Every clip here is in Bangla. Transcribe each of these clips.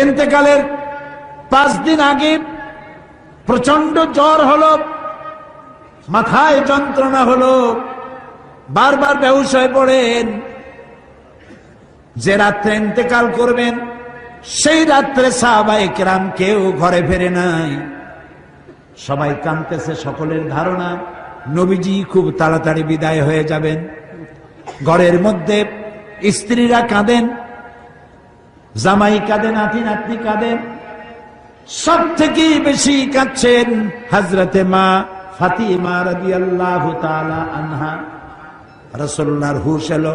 ইন্তেকালের 5 দিন আগে প্রচন্ড জ্বর হলো, মাথায় যন্ত্রণা হলো, বারবার বেহুশ হয়ে পড়েন। যে রাত্রে ইন্তেকাল করবেন সেই রাত্রে সাহাবায়ে কেরাম কেউ ঘরে ফেরে নাই, সবাই কাঁদতেছে। সকলের ধারণা নবীজি খুব তাড়াতাড়ি বিদায় হয়ে যাবেন। ঘরের মধ্যে স্ত্রীরা কাঁদেন, জামাই কাঁদে, নাতি নাতনি কাঁদেন। সব থেকে বেশি কাঁদছেন হযরতে মা ফাতিমা রাদিয়াল্লাহু তাআলা আনহা। রাসূলুল্লাহর হুশ এলো,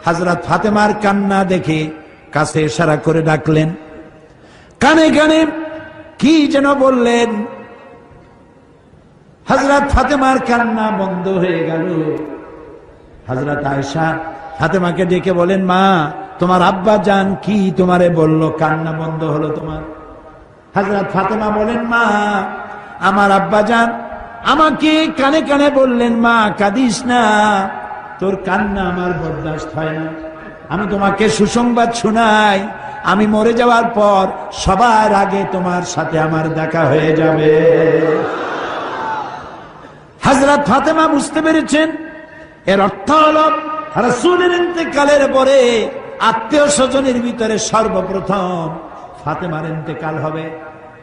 হযরত ফাতেমার কান্না দেখে কাছে ইশারা করে ডাকলেন, কানে কানে কি যেন বললেন। হযরত ফাতেমার কান্না বন্ধ হয়ে গেল। হযরত আয়েশা ফাতেমাকে ডেকে বলেন, মা তোমার আব্বা জান কি তোমারে বলল, কান্না বন্ধ হলো তোমার? হযরত ফাতেমা বলেন, মা আমার আব্বা জান আমাকে কানে কানে বললেন, মা কাঁদিস না, তোর কান্না আমার বরদাস্ত হয় না। আমি তোমাকে সুসংবাদ শোনাই, আমি মরে যাওয়ার পর সবার আগে তোমার সাথে আমার দেখা হয়ে যাবে। হযরত ফাতেমা বুঝতে পেরেছেন এর অর্থ হলো রাসূলের ইন্তেকালের পরে আত্মীয় স্বজনের ভিতরে সর্বপ্রথম ফাতেমার ইন্তেকাল হবে।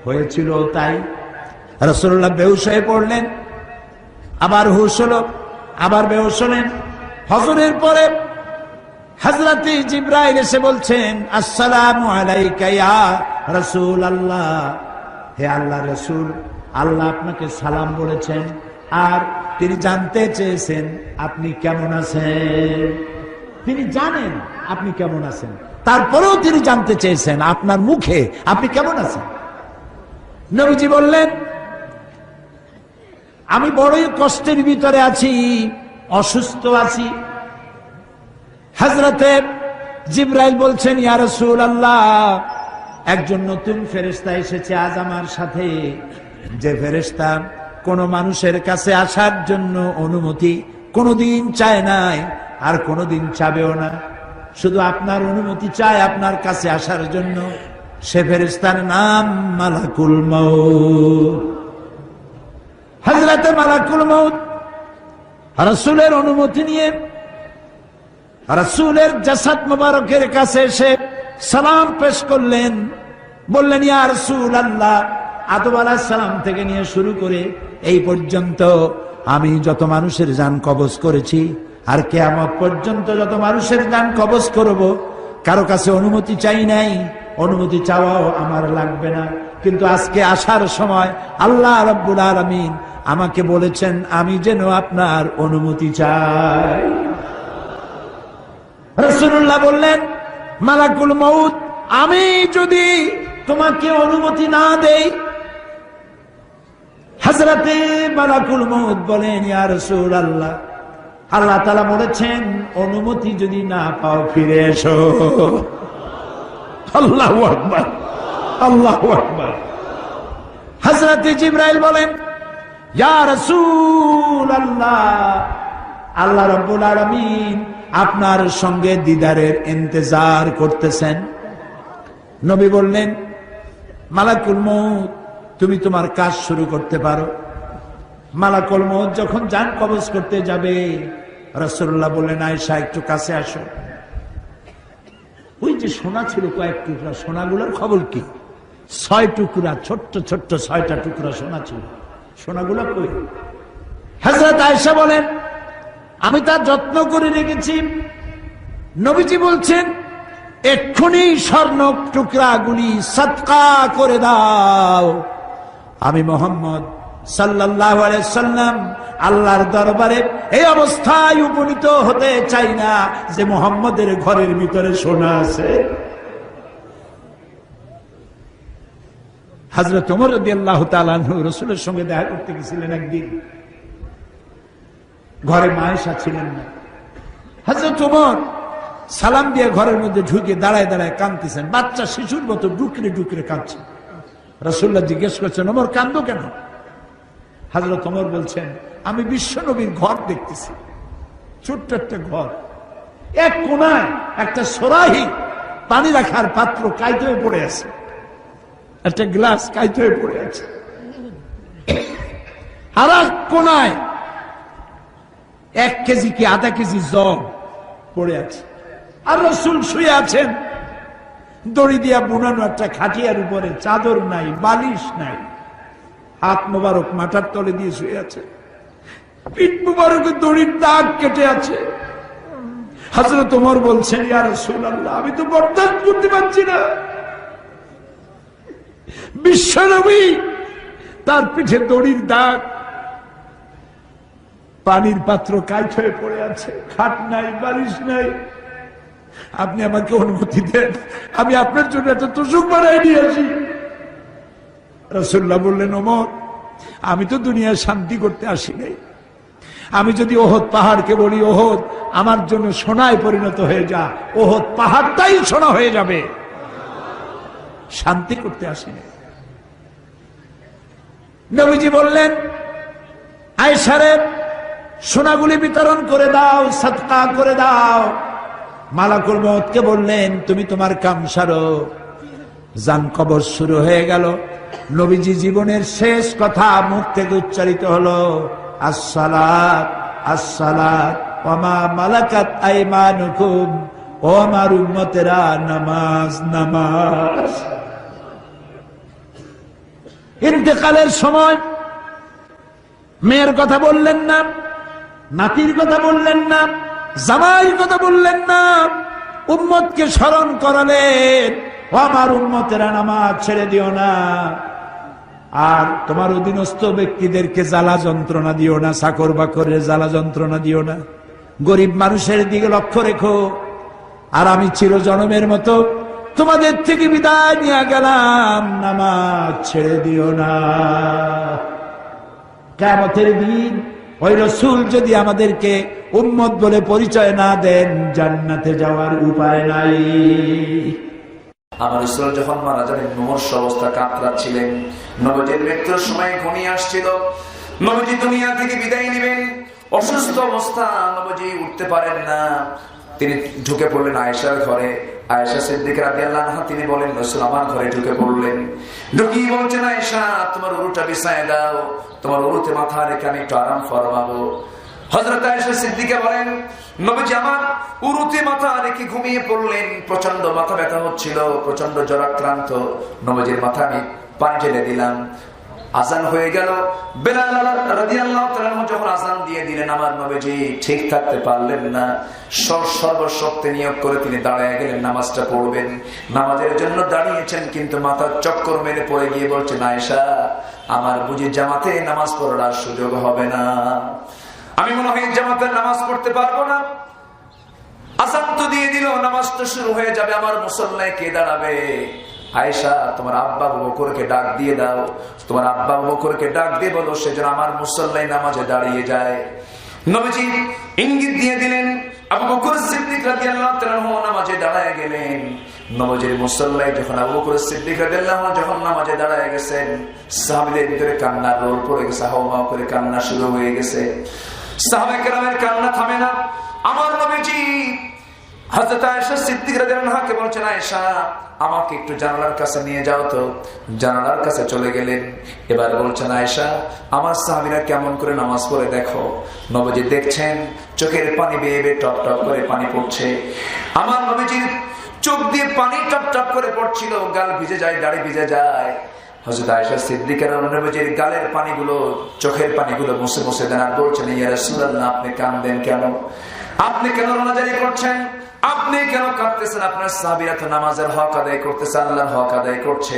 হয়েছিল তাই। রাসূলুল্লাহ বেহুশ হয়ে পড়লেন, আবার হুশ হলো, আবার বেহুশ হলেন। হজরের পরে হযরত জিবরাইল এসে বলছেন, আসসালামু আলাইকা ইয়া রাসূলুল্লাহ, হে আল্লাহর রাসূল, আল্লাহ আপনাকে সালাম বলেছেন আর তিনি জানতে চেয়েছেন আপনি কেমন আছেন। তিনি জানেন আপনি কেমন আছেন, তারপরেও তিনি জানতে চেয়েছেন আপনার মুখে আপনি কেমন আছেন। নবীজি বললেন, আমি বড়ই কষ্টের ভিতরে আছি, অসুস্থ আছি। হযরতে জিবরাইল বলছেন, ইয়া রাসূলুল্লাহ, একজন নতুন ফেরেশতা এসেছে আজ আমার সাথে, যে ফেরেশতা কোন মানুষের কাছে আসার জন্য অনুমতি কোনদিন চায় নাই আর কোনদিন চাবেও না, শুধু আপনার অনুমতি চায় আপনার কাছে আসার জন্য। সে ফেরেশতার নাম মালাকুল মউত। হযরতে মালাকুল মউত রাসূলের অনুমতি নিয়ে রাসূলের জাসাদ মুবারকের কাছে এসে সালাম পেশ করলেন। বললেন, ইয়া রাসূলুল্লাহ, আদম আলাইহিস সালাম থেকে নিয়ে শুরু করে এই পর্যন্ত আমি যত মানুষের জান কবজ করেছি আর কিয়ামত পর্যন্ত যত মানুষের জান কবজ করব, কারো কাছে অনুমতি চাই নাই, অনুমতি চাওয়াও আমার লাগবে না। কিন্তু আজকে আসার সময় আল্লাহ রাব্বুল আলামিন আমাকে বলেছেন আমি যেন আপনার অনুমতি চাই। রাসূলুল্লাহ বললেন, মালাকুল মউত, আমি যদি তোমাকে অনুমতি না দেই? হযরতে মালাকুল মউত বলেন, ইয়া রাসূলুল্লাহ, আল্লাহ তাআলা বলেছেন অনুমতি যদি না পাও ফিরে এসো। আল্লাহু আকবার, আল্লাহু আকবার। হযরতে জিবরাইল বলেন, ইয়া রাসূলুল্লাহ, আল্লাহ রাব্বুল আলামিন আপনার সঙ্গে দিদারের ইন্তজার করতেছেন। নবী বললেন, মালাকুল মউত, তুমি তোমার কাজ শুরু করতে পারো। মালাকুল মউত যখন জান কবজ করতে যাবে, রাসূলুল্লাহ বললেন, আয়েশা একটু কাছে আসো। ওই যে সোনা ছিল কয়েক টুকরা, সোনাগুলোর খবর কি? 6 টুকরা, ছোট্ট ছোট্ট 6টা টুকরা সোনা ছিল, সোনাগুলো কই? হযরত আয়েশা বলেন, আমি তার যত্ন করে রেখেছি। নবীজি বলছেন, এক্ষুনি স্বর্ণ টুকরাগুলি সদকা করে দাও। আমি মুহাম্মদ সাল্লাল্লাহু আলাইহি সাল্লাম আল্লাহর দরবারে এই অবস্থায় উপনীত হতে চাই না যে মুহাম্মদের ঘরের ভিতরে সোনা আছে। হযরত ওমর রাদিয়াল্লাহু তাআলা আনহু রাসূলের সঙ্গে দেখা করতে গেছিলেন একদিন। ঘরে মা আয়েশা ছিলেন না। হযরত ওমর সালাম দিয়ে ঘরের মধ্যে ঢুকে দাঁড়ায় দাঁড়ায় কাঁদতেছেন, বাচ্চা শিশুর মতো ডুকরে ডুকরে কাঁদছে। রাসূলুল্লাহ জিজ্ঞেস করছেন, ওমর কাঁদো কেন? হযরত ওমর বলছেন, আমি বিশ্ব নবীর ঘর দেখতেছি, ছোট্ট একটা ঘর, এক কোনায় একটা সরাহি পানি রাখার পাত্র কাইতে পড়ে আছে, একটা গ্লাস কাইতে হয়ে পড়ে আছে, আর এক কোনায় 1 কেজি কি আধা কেজি জল পড়ে আছে, আর রাসূল শুয়ে আছেন দড়ি দিয়া বুনানো একটা খাটিয়ার উপরে, চাদর নাই, বালিশ নাই, হাত মোবারক মাথার তলে দিয়ে শুয়ে আছে, পিঠ মোবারকে দড়ির দাগ কেটে আছে। হযরত ওমর বলছেন, ইয়া রাসূলুল্লাহ, আমি তো বরদাস্ত করতে পারছি না। বিশ্বনবী, তার পিঠে দড়ির দাগ, পানির পাত্র কাইট হয়ে পড়ে আছে, খাট নাই, বালিশ নাই, আপনি আমাকে অনুমতি দেন, আমি আপনার জন্য একটা তোষক বানাই নিয়ে আসি। রাসূলুল্লাহ বললেন, ওমর, আমি তো দুনিয়ায় শান্তি করতে আসি নাই। আমি যদি ওহদ পাহাড়কে বলি, ওহদ আমার জন্য সোনায় পরিণত হয়ে যা, ওহদ পাহাড়টাই সোনা হয়ে যাবে। শান্তি করতে আসি নাই। নবীজি বললেন, আয়েশারে সোনাগুলি বিতরণ করে দাও, সাদকা করে দাও। মালাকুল মউতকে বললেন, তুমি তোমার কাম সারো। জান কবর শুরু হয়ে গেল। নবীজি জীবনের শেষ কথা মুখ থেকে উচ্চারিত হলো, আসসালাত আসসালাত ওয়া মা মালাকাত আইমানুকুম, ও আমার উম্মতেরা, নামাজ নামাজ। ইন্তেকালের সময় মেয়ের কথা বললেন না, নাতির কথা বললেন না, জামাইয়ের কথা বললেন না, উম্মতকে স্মরণ করালেন, ও আমার উম্মতেরা, নামাজ ছেড়ে দিও না, আর তোমার অধীনস্থ ব্যক্তিদেরকে জ্বালা যন্ত্রণা দিও না, চাকর বাকরের জ্বালা যন্ত্রণা দিও না, গরিব মানুষের দিকে লক্ষ্য রেখো। আর আমি চিরজনমের মতো তোমাদের থেকে বিদায় নিয়ে গেলাম, নামাজ ছেড়ে দিও না। কিয়ামতের দিন ওই রাসূল যদি আমাদেরকে উম্মত বলে পরিচয় না দেন, জান্নাতে যাওয়ার উপায় নাই। আমার রাসূল যখন মারা যাবেন, মুমূর্ষু অবস্থা কাতরাচ্ছিলেন। নবীজির মৃত্যুর সময় ঘনিয়ে আসছিল। নবীজি দুনিয়া থেকে বিদায় নেবেন, অসুস্থ অবস্থা, নবীজি উঠতে পারেন না। তিনি ঢুকে পড়লেন আয়েশার ঘরে। আয়েশা সিদ্দিকা রাদিয়াল্লাহু আনহা, তিনি বলেন, রাসূল আমার ঘরে ঢুকে পড়লেন। ঢুকি বলছেন, আয়েশা তোমার উরুটা বিছায় দাও, তোমার উরুতে মাথা রেখে আমি একটু আরাম ফরমাবো। হযরত আয়েশা সিদ্দিকা বলেন, নবীজি আমার উরুতে মাথা রেখে ঘুমিয়ে পড়লেন। প্রচন্ড মাথা ব্যথা হচ্ছিল, প্রচন্ড জ্বরাক্রান্ত। নবীজির মাথা আমি পানি ঢেলে দিলাম। আজান হয়ে গেল। বেলাল রাদিয়াল্লাহু তাআলা যখন আজান দিয়ে দিলেন, আমার নবীজি ঠিক থাকতে পারলেন না। সর্বশক্তি নিয়োগ করে তিনি দাঁড়ায় গেলেন, নামাজটা পড়বেন। নামাজের জন্য দাঁড়িয়েছেন, কিন্তু মাথার চক্কর মেরে পড়ে গিয়ে বলছেন, আয়েশা আমার বুঝি জামাতে নামাজ পড়ার সুযোগ হবে না, আমি মনে হয় জামাতে নামাজ পড়তে পারবো না। আজান তো দিয়ে দিল, নামাজ তো শুরু হয়ে যাবে, আমার মুসল্লায় কে দাঁড়াবে? আয়েশা তোমার আব্বা আবু বকরকে ডাক দিয়ে দাও, তোমার আব্বা আবু বকরকে ডাক দিয়ে বলো সে যেন আমার মুসল্লায় নামাজে দাঁড়িয়ে যায়। নবীজি ইঙ্গিত দিয়ে দিলেন। আবু বকর সিদ্দিক রাদিয়াল্লাহু তাআলা নামাজে দাঁড়ায় গেলেন। নবীজির মুসল্লায় যখন আবু বকর সিদ্দিক রাদিয়াল্লাহু যখন নামাজে দাঁড়ায় গেছেন, সাহাবীদের ভিতরে কান্নার রোল পড়ে গেছে, হাওমাও করে কান্না শুরু হয়ে গেছে। সাহাবায়ে কেরামের কান্না থামে না। আমার নবীজি হযরত আয়েশা সিদ্দিকা রাদিয়াল্লাহু আনহাকে বলছেন, আয়েশা আমাকে একটু জানালার কাছে নিয়ে যাও তো। জানালার কাছে চলে গেলেন। এবার বলছেন, আয়েশা আমার সাহাবীরা কেমন করে নামাজ পড়ে দেখো। নবীজি দেখছেন, চোখের পানি বেয়ে বেয়ে টপ টপ করে পানি পড়ছে। আমার নবীজির চোখ দিয়ে পানি টপ টপ করে পড়ছিল, গাল ভিজে যায়, দাড়ি ভিজে যায়। হযরত আয়েশা সিদ্দিকা নবীজির গালের পানিগুলো, চোখের পানিগুলো মুছে মুছে দেন, আর বলছেন, ইয়া রাসূলুল্লাহ আপনি কাঁদেন কেন? আপনি কেন রোনাজারি করছেন? আপনি কেন কাঁদতেছেন? আপনার সাহাবীরা তো নামাজের হক আদায় করতেছে, আল্লাহর হক আদায় করছে।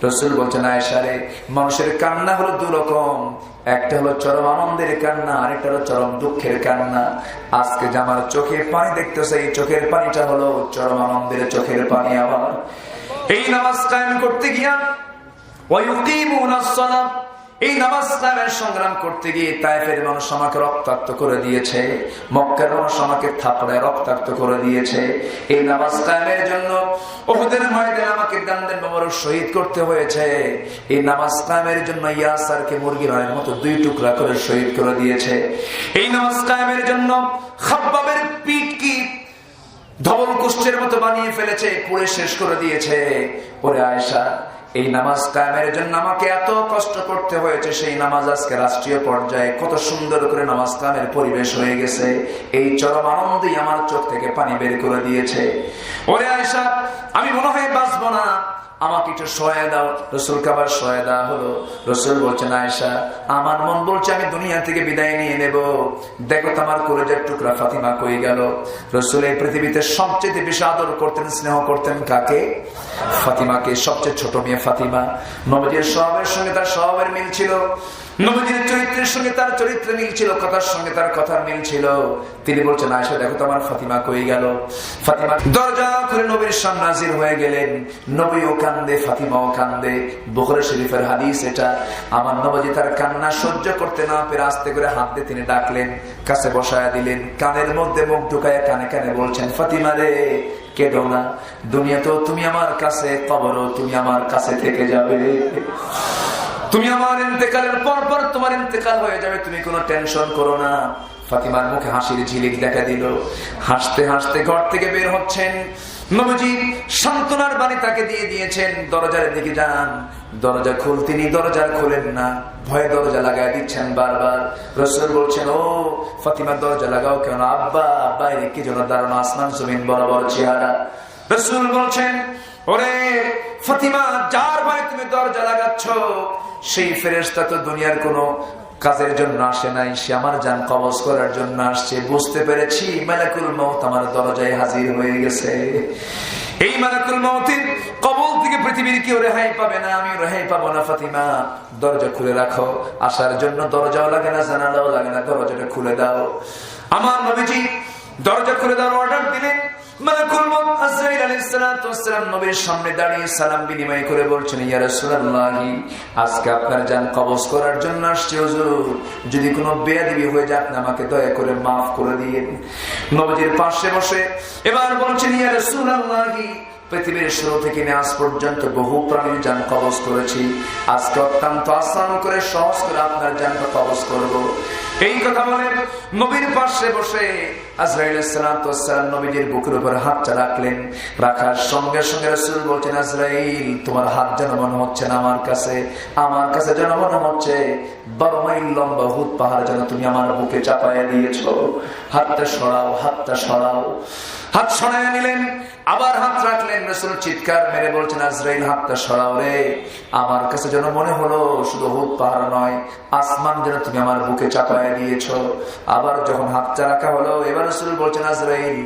রাসূল বলছেন, আয়েশা রে, মানুষের কান্না হলো দুই রকম, একটা হলো চরম আনন্দের কান্না, আরেকটা হলো চরম দুঃখের কান্না। আজকে যে আমার চোখের পানি দেখতেছে, এই চোখের পানিটা হলো চরম আনন্দের চোখের পানি। আবার এই নামাজ কায়েম করতে গিয়া ওয়ায়ুকিমুনাস সালাত, এই নামাজ কায়েমের সংগ্রাম করতে গিয়ে তায়েফের মানুষ আমাকে রক্তাক্ত করে দিয়েছে, মক্কার মানুষ আমাকে থাপড়ায় রক্তাক্ত করে দিয়েছে। এই নামাজ কায়েমের জন্য উহুদের ময়দানে আমাকে দান্দের মোবারক শহীদ করতে হয়েছে। এই নামাজ কায়েমের জন্য ইয়াসারকে মুরগির হাড়ের মতো 2 টুকরা করে শহীদ করে দিয়েছে। এই নামাজ কায়েমের জন্য খাব্বাবের পিঠ কি ধবল কুষ্ঠের মতো বানিয়ে ফেলেছে, পুড়ে শেষ করে দিয়েছে। ওরে আয়েশা, এই নামাজ কায়েমের জন্য আমাকে এত কষ্ট করতে হয়েছে, সেই নামাজ আজকে রাষ্ট্রীয় পর্যায়ে কত সুন্দর করে নামাজ কায়েমের পরিবেশ হয়ে গেছে। এই চরম আনন্দই আমার চোখ থেকে পানি বের করে দিয়েছে। ওরে আয়েশা, আমি মনে হয় বাঁচবো না, আমাকে একটু সহায় দাও। রসুল কাবার সহায় দেওয়া হলো। রসুল বলছেন, আয়েশা, আমার মন বলছে আমি দুনিয়া থেকে বিদায় নিয়ে নেব। দেখো তো আমার কলেজের টুকরা ফাতিমা কই গেল। রসুল এই পৃথিবীতে সবচেয়ে বেশি আদর করতেন, স্নেহ করতেন কাকে? ফাতিমাকে। সবচেয়ে ছোট মেয়ে ফাতিমা। নবীজির স্বভাবের সঙ্গে তার স্বভাবের মিল ছিল, নবীজির চরিত্রের সঙ্গে তার চরিত্রে মিল ছিল, কথার সঙ্গে তার কথার মিল ছিল। তিনি বলছেন, আয়েশা দেখো তো আমার ফাতিমা কই গেল। ফাতিমা দরজা খুলে নবীর সামনে হাজির হয়ে গেলেন। নবীও কান্দে, ফাতিমাও কান্দে। বুখারী শরীফের হাদিস এটা। আমার নবীজি তার কান্না সহ্য করতে না পেরে আস্তে করে হাত দিয়ে তিনি ডাকলেন, কাছে বসায়া দিলেন, কানের মধ্যে মুখ ঢুকায় কানে কানে বলছেন, ফাতিমা রে, কেঁদো না, দুনিয়া তো তুমি আমার কাছে, কবরও তুমি আমার কাছে থেকে যাবে। তুমি আমার ইন্তেকালের পর পর তোমার ইন্তেকাল হয়ে যাবে, তুমি কোনো টেনশন করো না। ফাতিমার মুখে হাসির ঝিলিক দেখা দিল। হাসতে হাসতে ঘর থেকে বের হচ্ছেন। নবীজি সান্ত্বনার বাণী তাকে দিয়ে দিয়েছেন, দরজার দিকে যান। দরজা খুল, তিনি দরজা খুলেন না, ভয়ে দরজা লাগাই দিচ্ছেন বারবার। রাসূল বলছেন, ও ফাতিমা দরজা লাগাও কেন? আব্বা, বাইরে কি যেন দাঁড়ানো, আসমান জমিন বরাবর চেহারা। রাসূল বলছেন, ওরে ফাতিমা, যার ভয়ে তুমি দরজা লাগাচ্ছ সেই ফেরেশতা তো দুনিয়ার কোনো কাজের জন্য আসে নাই, সে আমার জান কবজ করার জন্য আসছে। বুঝতে পেরেছি মালাকুল মউত আমার দরজায় হাজির হয়ে গেছে। এই মালাকুল মউতের কবল থেকে পৃথিবীর কেউ রেহাই পাবে না, আমি রেহাই পাবো না। ফাতিমা দরজা খুলে রাখো, আসার জন্য দরজাও লাগে না, জানালাও লাগে না, দরজাটা খুলে দাও। আমার নবীজি দরজা খুলে দেওয়ার অর্ডার দিলেন। মালাকুল মউত আজরাইল আলাইহিস সালাতু ওয়াস সালাম নবীর সামনে দাঁড়িয়ে সালাম বিনিময় করে বলছেন, ইয়া রাসূলুল্লাহ, আজকে আপনার জান কবজ করার জন্য আসছে হুজুর, যদি কোনো বেয়াদবি হয়ে যায় আপনি আমাকে দয়া করে maaf করে দিয়েন। নবীজির পাশে বসে এবার বলছেন, ইয়া রাসূলুল্লাহ, পৃথিবীর শুরু থেকে আজ পর্যন্ত বহু প্রাণীর জান কবজ করেছি, আজকে অত্যন্ত আসান করে সহজ করে আপনার জানটা কবজ করব। এই কথা বলে নবীর পাশে বসে আজরাইল আলাইহিস সালাতু ওয়াস সালাম নবীজির বুকের উপর হাতটা রাখলেন। রাখার সঙ্গে সঙ্গে রাসূল বলছেন, আজরাইল, তোমার হাত যেন মনে হচ্ছে না আমার কাছে যেন মনে হচ্ছে 12 মাইল লম্বা হুদ পাহাড় যেন তুমি আমার বুকে চাপায়া দিয়েছো। হাতটা সরাও, হাতটা সরাও। হাত সরাইয়া নিলেন, আবার হাত রাখলেন। রাসূল চিৎকার মেরে বলছেন, আজরাইল, হাতটা সরাও রে, আমার কাছে যেন মনে হলো শুধু হুদ পাহাড় নয়, আসমান যেন তুমি আমার বুকে চাপায়া দিয়েছো। আবার যখন হাতটা রাখা হলো, এবার রাসূল বলছেন, আজরাইল,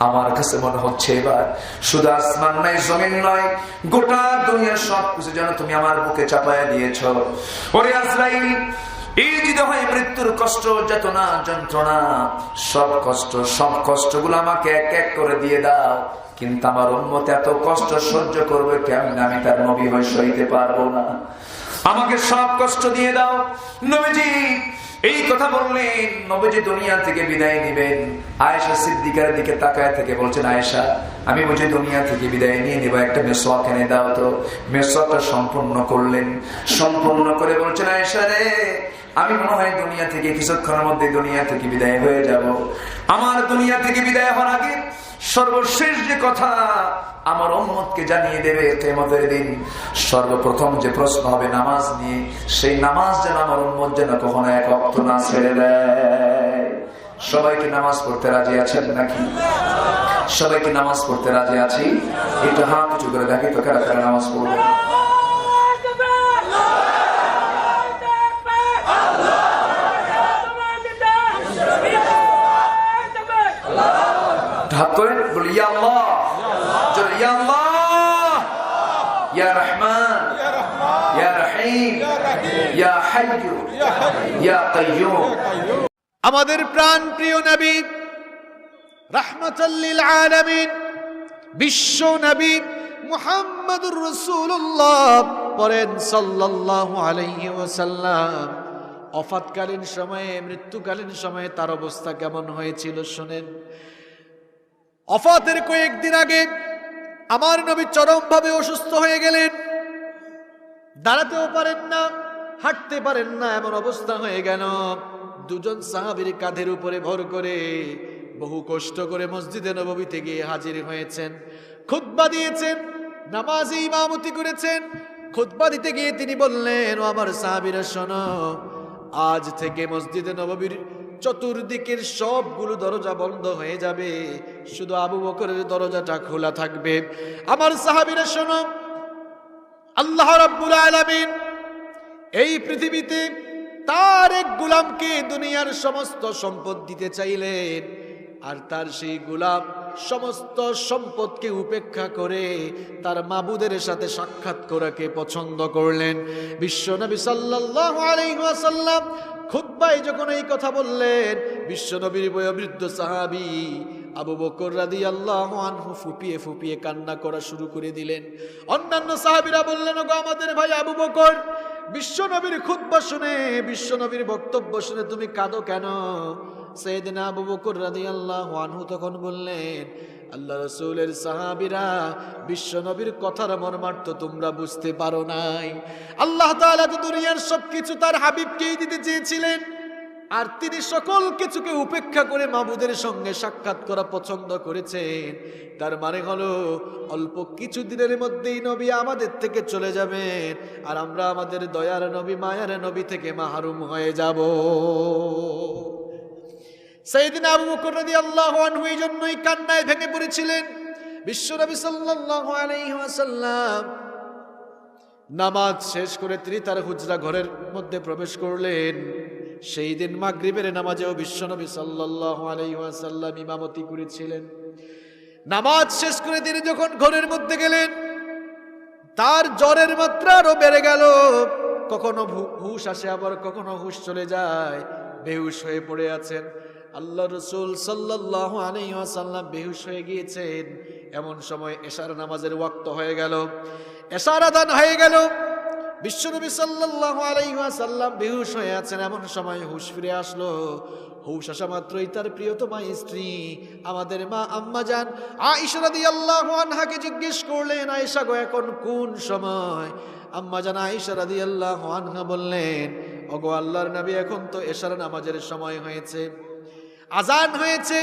আমার কাছে মনে হচ্ছে এবার শুধু আসমান নয়, জমিন নয়, গোটা দুনিয়ার সবকিছু যেন তুমি আমার বুকে চাপায়া দিয়েছো। ওরে আজরাইল, এই যে হয় মৃত্যুর কষ্ট, যাতনা, যন্ত্রণা, সব কষ্টগুলো আমাকে এক এক করে দিয়ে দাও, কিন্তু আমার উম্মত এত কষ্ট সহ্য করবে কেমন? আমি তার নবী হয়ে সইতে পারবো না, আমাকে সব কষ্ট দিয়ে দাও। নবীজি এই কথা বললেন। নবীজি দুনিয়া থেকে বিদায় নিবেন। আয়েশা সিদ্দিকার দিকে তাকায় থেকে বলছেন, আয়েশা, আমি বুঝি দুনিয়া থেকে বিদায় নিয়ে নেব, একটা মেসওয়াক এনে দাও তো। মেসওয়াকটা সম্পূর্ণ করলেন। সম্পূর্ণ করে বলছেন, আয়েশা রে, আমি মনে হয় দুনিয়া থেকে কিছুক্ষণের মধ্যে দুনিয়া থেকে বিদায় হয়ে যাব। আমার দুনিয়া থেকে বিদায় হওয়ার আগে সর্বশেষ যে কথা আমার উম্মতকে জানিয়ে দেবে কিয়ামতের দিন, সর্বপ্রথম যে প্রশ্ন হবে নামাজ নিয়ে, সেই নামাজ যেন আমার উম্মত যেন কখনো এক ওয়াক্ত না ছেড়ে দেয়। সবাইকে নামাজ পড়তে রাজি আছেন নাকি? সবাইকে নামাজ পড়তে রাজি আছি? একটু হাত উঁচু করে দেখি তো কারা কারা নামাজ পড়বে। হাত করেন, বলি ইয়া আল্লাহ, ইয়া আল্লাহ, ইয়া রহমান, ইয়া রহিম, ইয়া হাইয়্যু, ইয়া কাইয়্যুম। আমাদের প্রাণ প্রিয় নবী রাহমাতাল লিল আলামিন, বিশ্ব নবী মুহাম্মদুর রাসূলুল্লাহ পড়েন সাল্লাল্লাহু আলাইহি ওয়াসাল্লাম। ওফাতকালীন সময়ে, মৃত্যুকালীন সময়ে তার অবস্থা কেমন হয়েছিল শুনেন। ওফাতের কয়েকদিন আগে আমার নবী চরমভাবে অসুস্থ হয়ে গেলেন। দাঁড়াতেও পারেন না, হাঁটতে পারেন না, এমন অবস্থা হয়ে গেল। দুজন সাহাবীর কাঁধের উপরে ভর করে বহু কষ্ট করে মসজিদে নববীতে গিয়ে হাজির হয়েছেন। খুতবা দিয়েছেন, নামাজে ইমামতি করেছেন, খুতবা দিতে গিয়ে তিনি বললেন, ও আমার সাহাবীরা শোনো, আজ থেকে মসজিদে নববীর চতুর্দিকের সবগুলো দরজা বন্ধ হয়ে যাবে, শুধু আবু বকরের দরজাটা খোলা থাকবে। আমার সাহাবীরা শোনো, আল্লাহ রাব্বুল আলামিন এই পৃথিবীতে তার এক গোলামকে দুনিয়ার সমস্ত সম্পদ দিতে চাইলেন, আর তার সেই গোলাম সমস্ত সম্পদকে উপেক্ষা করে তার মাবুদের সাথে সাক্ষাৎ করাকে পছন্দ করলেন। বিশ্বনবী সাল্লাল্লাহু আলাইহি ওয়াসাল্লাম খুতবায় যখন এই কথা বললেন, বিশ্বনবীর বয়োবৃদ্ধ সাহাবী আবু বকর রাদিয়াল্লাহু আনহু ফুপিয়ে ফুপিয়ে কান্না করা শুরু করে দিলেন। অন্যান্য সাহাবীরা বললেন, ওগো আমাদের ভাই আবু বকর, বিশ্বনবীর খুতবা শুনে, বিশ্বনবীর বক্তব্য শুনে তুমি কাঁদো কেন? সাইয়েদনা আবু বকর রাদিয়াল্লাহু আনহু তখন বললেন, আল্লাহ রাসূলের সাহাবীরা, বিশ্বনবীর কথার মর্মার্থ তোমরা বুঝতে পারো নাই। আল্লাহ তাআলা তো দুনিয়ার সবকিছু তার হাবিবকেই দিতে চেয়েছিলেন, আর তিনি সকল কিছুকে উপেক্ষা করে মাবুদের সঙ্গে সাক্ষাৎ করা পছন্দ করেছেন। তার মানে হলো অল্প কিছু দিনের মধ্যেই নবী আমাদের থেকে চলে যাবেন, আর আমরা আমাদের দয়ার নবী, মায়ার নবী থেকে মাহরুম হয়ে যাব। সাইয়েদনা আবু বকর রাদিয়াল্লাহু আনহু এই জন্যই কান্নায় ভেঙে পড়েছিলেন। বিশ্বনবী সাল্লাল্লাহু আলাইহি ওয়াসাল্লাম নামাজ শেষ করে তিনি তার হুজরা ঘরের মধ্যে প্রবেশ করলেন। সেই দিন মাগরিবের নামাজেও বিশ্বনবী সাল্লাল্লাহু আলাইহি ওয়াসাল্লাম ইমামতি করেছিলেন। নামাজ শেষ করে তিনি যখন ঘরের মধ্যে গেলেন, তার জ্বরের মাত্রা আরো বেড়ে গেল। কখনো হুশ আসে, আবার কখনো হুশ চলে যায়, বেহুশ হয়ে পড়ে আছেন। আল্লাহ রাসূল সাল্লাল্লাহু আলাইহি ওয়াসাল্লাম বেহুশ হয়ে গিয়েছেন। এমন সময় এশার নামাজের ওয়াক্ত হয়ে গেল, এশার আযান হয়ে গেল। বিশ্বনবী সাল্লাল্লাহু আলাইহি ওয়াসাল্লাম বেহুশ হয়ে আছেন। এমন সময় হুশ ফিরে আসলো। হুশ আসা মাত্রই তার প্রিয়তমা স্ত্রী আমাদের মা আম্মা জান আয়েশা রাদিয়াল্লাহু আনহাকে জিজ্ঞেস করলেন, আয়েশা গো, এখন কোন সময়? আম্মা জান আয়েশা রাদিয়াল্লাহু আনহা বললেন, ওগো আল্লাহর নবী, এখন তো এশার নামাজের সময় হয়েছে, আজান হয়েছে,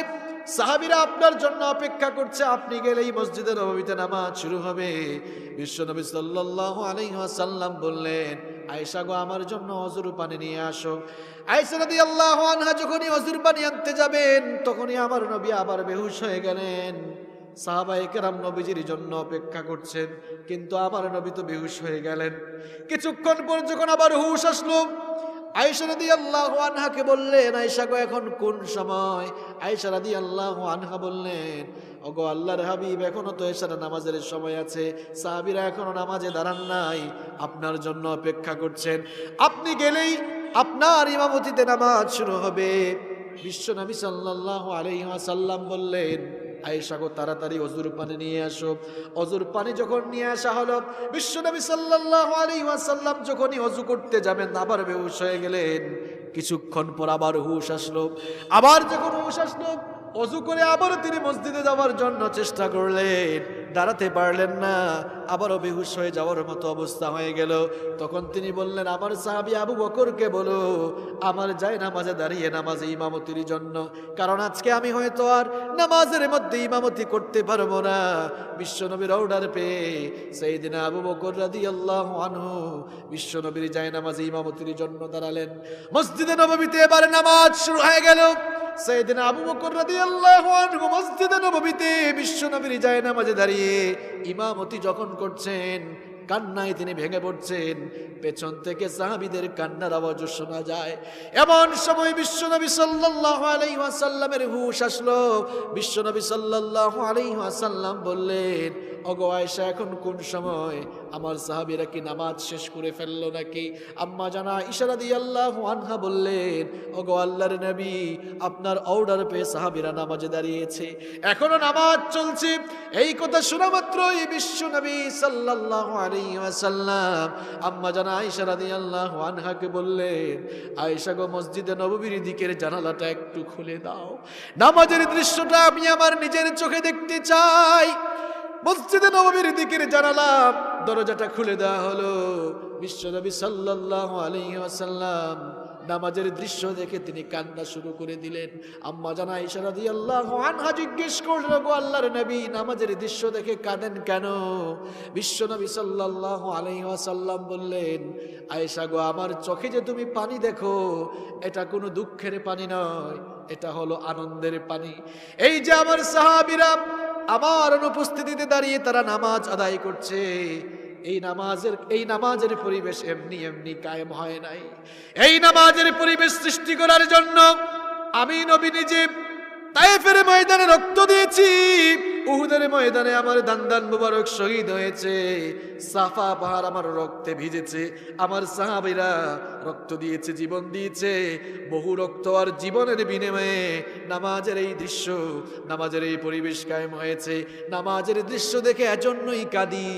সাহাবীরা আপনার জন্য অপেক্ষা করছে, আপনি গেলেই মসজিদে নববীতে নামাজ শুরু হবে। বিশ্বনবী সাল্লাল্লাহু আলাইহি ওয়াসাল্লাম বললেন, আয়েশা গো, আমার জন্য অজুর পানি নিয়ে আসো। আয়েশা রাদিয়াল্লাহু আনহা যখনই অজুর পানি আনতে যাবেন, তখনই আমার নবী আবার বেহুশ হয়ে গেলেন। সাহাবায়ে কেরাম নবীজির জন্য অপেক্ষা করছেন, কিন্তু আমার নবী তো বেহুশ হয়ে গেলেন। কিছুক্ষণ পর যখন আবার হুশ আসলো, আয়েশা রাদিয়াল্লাহু আনহাকে বললেন, আয়েশা গো, এখন কোন সময়? আয়েশা রাদিয়াল্লাহু আনহা বললেন, ওগো আল্লাহর হাবিব, এখনো তো এশার নামাজের সময় আছে, সাহাবীরা এখনো নামাজে দাঁড়ান নাই, আপনার জন্য অপেক্ষা করছেন, আপনি গেলেই আপনার ইমামতিতে নামাজ শুরু হবে। বিশ্বনবী সাল্লাল্লাহু আলাইহি ওয়াসাল্লাম বললেন, আয়েশা গো, তাড়াতাড়ি অজুর পানি নিয়ে আসো। অজুর পানি যখন নিয়ে আসা হলো, বিশ্বনবী সাল্লাল্লাহু আলাইহি ওয়াসাল্লাম যখনই অজু করতে যাবেন, আবার বেহুশ হয়ে গেলেন। কিছুক্ষণ পর আবার হুশ আসলো। আবার যখন হুশ আসলো, অজু করে আবারও তিনি মসজিদে যাওয়ার জন্য চেষ্টা করলেন, দাঁড়াতে পারলেন না, আবারও বেহুশ হয়ে যাওয়ার মতো অবস্থা হয়ে গেল। তখন তিনি বললেন, আমার সাহাবী আবু বকরকে বলো আমার যায় নামাজে দাঁড়িয়ে নামাজে ইমামতির জন্য, কারণ আজকে আমি হয়তো আর নামাজের মধ্যে ইমামতি করতে পারবো না। বিশ্বনবীর অর্ডার পেয়ে সাইয়েদনা আবু বকর রাদিয়াল্লাহু আনহু বিশ্বনবীর যায় নামাজে ইমামতির জন্য দাঁড়ালেন। মসজিদে নববীতে এবারে নামাজ শুরু হয়ে গেল। সাইয়েদনা আবু বকর রাদিয়াল্লাহু আনহু মসজিদে নববীতে বিশ্বনবীর যায় নামাজে দাঁড়িয়ে ইমামতি যখন করছেন, কান্নায় তিনি ভেঙে পড়ছেন। পেছন থেকে সাহাবীদের কান্নার আওয়াজ শোনা যায়। এমন সময় বিশ্বনবী সাল্লাল্লাহু আলাইহি ওয়াসাল্লামের হুশ আসলো। বিশ্বনবী সাল্লাল্লাহু আলাইহি ওয়াসাল্লাম বললেন, ওগো আয়েশা, এখন কোন সময়? আমার সাহাবীরা কি নামাজ শেষ করে ফেললো নাকি? আম্মা জান আয়েশা রাদিয়াল্লাহু আনহা বললেন, ওগো আল্লাহর নবী, আপনার অর্ডার পেয়ে সাহাবীরা নামাজে দাঁড়িয়েছে, এখনো নামাজ চলছে। এই কথা শোনা মাত্রই বিশ্বনবী সাল্লাল্লাহু আলাইহি ওয়াসাল্লাম আম্মা জান আয়েশা রাদিয়াল্লাহু আনহাকে বললেন, আয়েশা গো, মসজিদে নববীর দিকের জানালাটা একটু খুলে দাও, নামাজের দৃশ্যটা আমি আমার নিজের চোখে দেখতে চাই। মসজিদে নববীর দিকের জানালা দরজাটা খুলে দেওয়া হলো। বিশ্বনবী সাল্লাল্লাহু আলাইহি ওয়াসাল্লাম নামাজের দৃশ্য দেখে তিনি কান্না শুরু করে দিলেন। আম্মা জান আয়েশা রাদিয়াল্লাহু আনহা জিজ্ঞেস করলেন, গো আল্লাহর নবী, নামাজের দৃশ্য দেখে কাঁদেন কেন? বিশ্বনবী সাল্লাল্লাহু আলাইহি ওয়াসাল্লাম বললেন, আয়েশা গো, আমার চোখে যে তুমি পানি দেখো, এটা কোনো দুঃখের পানি নয়, এটা হলো আনন্দের পানি। এই যে আমার সাহাবীরা আমার অনুপস্থিতিতে দাঁড়িয়ে তারা নামাজ আদায় করছে, এই নামাজের পরিবেশ এমনি এমনি কায়েম হয় নাই। এই নামাজের পরিবেশ সৃষ্টি করার জন্য আমি নবী নিজে তায়েফের ময়দানে রক্ত দিয়েছি, উহুদের ময়দানে আমার দান্দান মুবারক শহীদ হয়েছে, সাফা পাহাড় আমার রক্তে ভিজেছে, আমার সাহাবীরা রক্ত দিয়েছে, জীবন দিয়েছে। বহু রক্ত আর জীবনের বিনিময়ে নামাজের এই দৃশ্য, নামাজের এই পরিবেশ কায়েম হয়েছে। নামাজের দৃশ্য দেখে এজন্যই কাঁদি।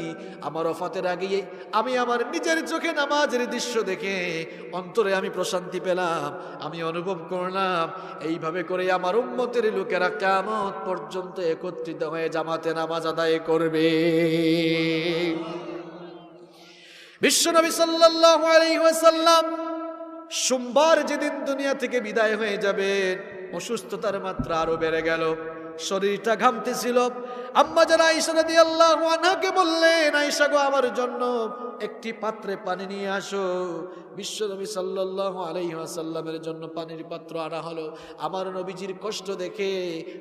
আমার ওফাতের আগে আমি আমার নিজের চোখে নামাজের দৃশ্য দেখে অন্তরে আমি প্রশান্তি পেলাম, আমি অনুভব করলাম এইভাবে করে আমার উম্মতের লোকেরা কিয়ামত পর্যন্ত একত্রিত হয়ে জামাতে নামাজ আদায় করবে। বিশ্বনবী সাল্লাল্লাহু আলাইহি ওয়াসাল্লাম সোমবার যেদিন দুনিয়া থেকে বিদায় হয়ে যাবেন, অসুস্থতার মাত্রা আরো বেড়ে গেল, শরীরটা ঘামতেছিল। আম্মা জান আয়েশা রাদিয়াল্লাহু আনহাকে বললেন, আয়েশা গো, আমার জন্য একটি পাত্রে পানি নিয়ে আসো। বিশ্বনবী সাল্লাল্লাহু আলাইহি ওয়াসাল্লামের জন্য পানির পাত্র আনা হলো। আমার নবীজির কষ্ট দেখে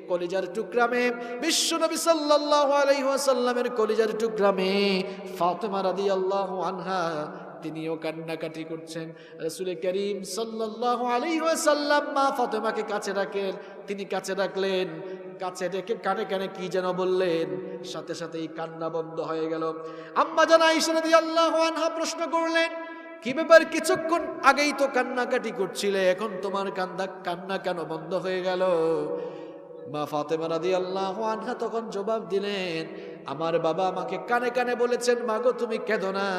কলিজার টুকরা মেয়ে, বিশ্বনবী সাল্লাল্লাহু আলাইহি ওয়াসাল্লামের কলিজার টুকরা মেয়ে ফাতেমা রাদিয়াল্লাহু আনহা তিনিও কান্নাকাটি করছেন। রাসূল করিম সাল্লাল্লাহু আলাইহি ওয়াসাল্লাম মা ফাতেমাকে কাছে রাখেন, তিনি কাছে রাখলেন, কাছে ডেকে কানে কানে কি যেন বললেন, সাথে সাথেই কান্না বন্ধ হয়ে গেল। আম্মা জান আয়েশা রাদিয়াল্লাহু আনহা প্রশ্ন করলেন, কি ব্যাপার, কিছুক্ষণ আগেই তো কান্নাকাটি করছিলে, এখন তোমার কান্না কেন বন্ধ হয়ে গেল? মা ফাতেমা রাদিয়াল্লাহু আনহা তখন জবাব দিলেন, আমার বাবা আমাকে কানে কানে বলেছেন, মাগো তুমি কেঁদো না,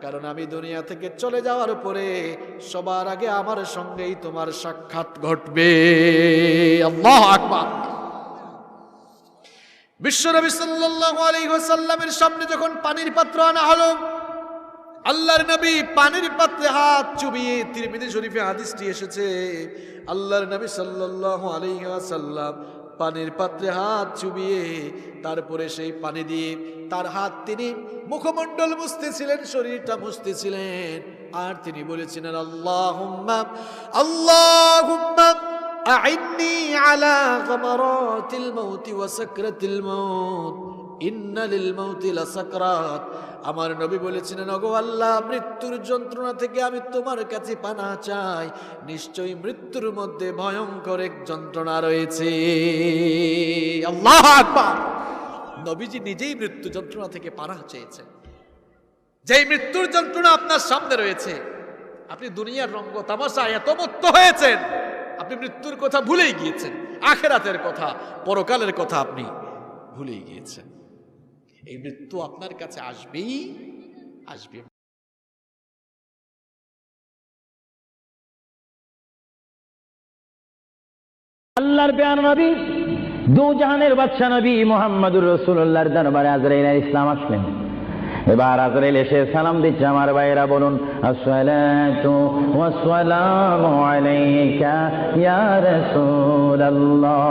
কারণ আমি দুনিয়া থেকে চলে যাওয়ার পরে সবার আগে আমার সঙ্গেই তোমার সাক্ষাৎ ঘটবে। আল্লাহু আকবার। বিশ্বনবী সাল্লাল্লাহু আলাইহি ওয়াসাল্লামের সামনে যখন পানির পাত্র আনা হলো, আল্লাহর নবী পানির পাত্রে হাত চুবিয়ে, তিরমিজি শরীফে হাদিসটি এসেছে, আল্লাহর নবী সাল্লাল্লাহু আলাইহি ওয়াসাল্লাম পানির পাত্রে হাত চুবিয়ে তারপরে সেই পানি দিয়ে তার হাত তিনি মুখমণ্ডল মুছতেছিলেন, শরীরটা মুছতেছিলেন, আর তিনি বলেছিলেন, আল্লাহুম্মা আল্লাহুম্মা আইন্নি আলা গামারাতিল মাউতি ওয়া সাকরাতিল মাউত ইন্না লিল মাউতি লাসাকরাত। আমার নবী বলেছিলেন, ওগো আল্লাহ, মৃত্যুর যন্ত্রণা থেকে আমি তোমার কাছে পানাহ চাই, নিশ্চয়ই মৃত্যুর মধ্যে ভয়ঙ্কর এক যন্ত্রণা রয়েছে। আল্লাহু আকবার। নবীজি নিজেই মৃত্যু যন্ত্রণা থেকে পানাহ চেয়েছেন। যেই মৃত্যুর যন্ত্রণা আপনার সামনে রয়েছে, আপনি দুনিয়ার রঙ্গ তামাশা এত মত্ত হয়েছেন, আপনি মৃত্যুর কথা ভুলেই গিয়েছেন, আখিরাতের কথা, পরকালের কথা আপনি ভুলেই গিয়েছেন। এই মৃত্যু আপনার কাছে আসবেই আসবে। আল্লাহর প্রিয় নবী, দু জাহানের বাদশা নবী মুহাম্মদুর রাসূলুল্লাহর দরবারে আজরাইল আলাইহিস সালাম আসলেন। এবার আজরাইল এসে সালাম দিচ্ছে, আমার ভাইরা বলুন, আসসালাতু ওয়াসসালামু আলাইকা ইয়া রাসূলুল্লাহ।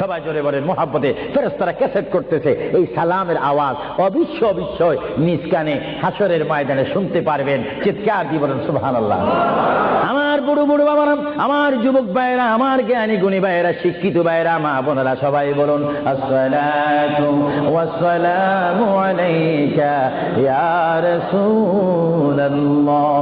সবাই জোরে বলেন, মুহাব্বতে ফেরেশতারা ক্যাসেট করতেছে, এই সালামের আওয়াজ অবিশ্বয় নিজ কানে হাসরের ময়দানে শুনতে পারবেন। চিৎকার দিয়ে বলেন সুবহানাল্লাহ। আমার বুড়ো বুড়ো বাবারা, আমার যুবক ভাইরা, আমার জ্ঞানী গুণী ভাইরা, শিক্ষিত ভাইরা, মা বোনেরা, সবাই বলুন, আসসালাতু ওয়াসসালামু আলাইকা ইয়া রাসূলুল্লাহ,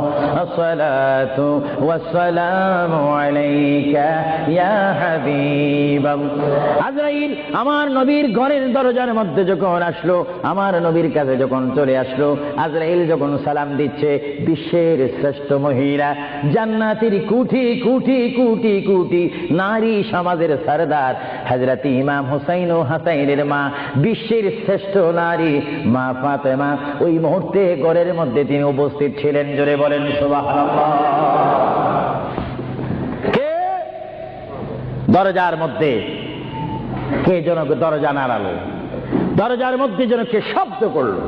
আসসালাতু ওয়াসসালামু আলাইকা ইয়া হাবিবাল্লাহ। আজরাইল আমার নবীর ঘরের দরজার মধ্যে যখন আসলো, আমার নবীর কাছে যখন চলে আসলো, আজরাইল যখন সালাম দিচ্ছে, বিশ্বের শ্রেষ্ঠ মহিলা, জান্নাতের কোটি কোটি কোটি কোটি নারী সমাজের সরদার হযরত ইমাম হুসাইন ও হাসাইনের মা, বিশ্বের শ্রেষ্ঠ নারী মা ফাতেমা ওই মুহূর্তে ঘরের মধ্যে তিনি উপস্থিত ছিলেন। জোরে বলেন সুবহানাল্লাহ। কে দরজার মধ্যে? কে যেন দরজা নাড়ালো, দরজার মধ্যে যেন কে শব্দ করলো।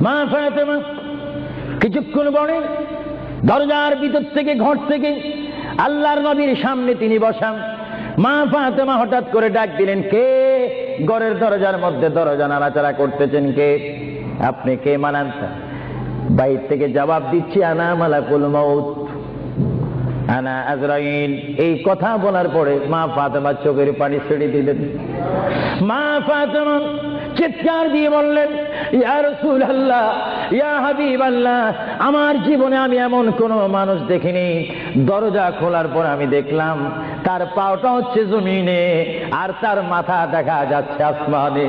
মা ফাতেমা কিছুক্ষণ পরে দরজার ভিতর থেকে, ঘর থেকে আল্লাহর নবীর সামনে তিনি বসান। মা ফাতেমা হঠাৎ করে ডাক দিলেন, কে? ঘরের দরজার মধ্যে দরজা নাড়াচাড়া করতেছেন কে? আপনি কে মানান? বাইর থেকে জবাব দিচ্ছি, আনা মালাকুল মউত, আনা আজরাইল। এই কথা বলার পরে মা ফাতেমা চোখের পানি ছেড়ে দিলেন। মা ফাতেমা চিৎকার দিয়ে বললেন, ইয়া রাসূলুল্লাহ, ইয়া হাবিবাল্লাহ, আমার জীবনে আমি এমন কোন মানুষ দেখিনি, দরজা খোলার পর আমি দেখলাম তার পাওটা হচ্ছে জমিনে আর তার মাথা দেখা যাচ্ছে আসমানে।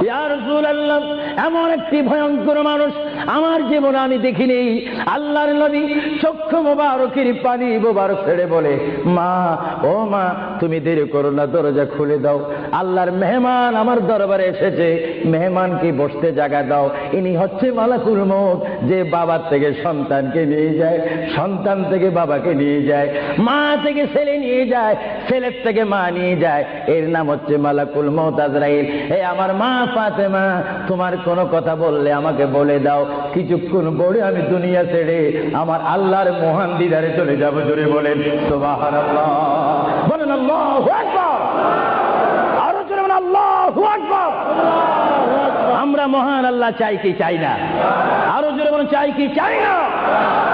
ইয়া রাসূলুল্লাহ, এমন একটি ভয়ঙ্কর মানুষ আমার জীবনে আমি দেখিনি। আল্লাহর নবী চক্ষু মোবারকের পানি মোবারক ছেড়ে বলে, মা, ও মা, তুমি দেরি করো না, দরজা খুলে দাও, আল্লাহর মেহমান আমার দরবারে এসেছে, মেহমানকে বসতে জায়গা দাও। ইনি হচ্ছে মালাকুল মউত, যে বাবার থেকে সন্তানকে নিয়ে যায়, সন্তান থেকে বাবাকে নিয়ে যায়, মা থেকে ছেলে নিয়ে যায়, ছেলের থেকে মা নিয়ে যায়, এর নাম হচ্ছে মালাকুল মউত আজরাইল। হে আমার মা ফাতেমা, তোমার কোনো কথা বললে আমাকে বলে দাও, কিছুক্ষণ পরে আমি দুনিয়া ছেড়ে আমার আল্লাহর মহান দিদারে চলে যাব। জোরে বলেন সুবহানাল্লাহ, বলেন আল্লাহু আকবার, আরো জোরে বলেন আল্লাহু আকবার। আমরা মহান আল্লাহ চাই কি চাই না? আরো জোরে বলেন চাই কি চাই না?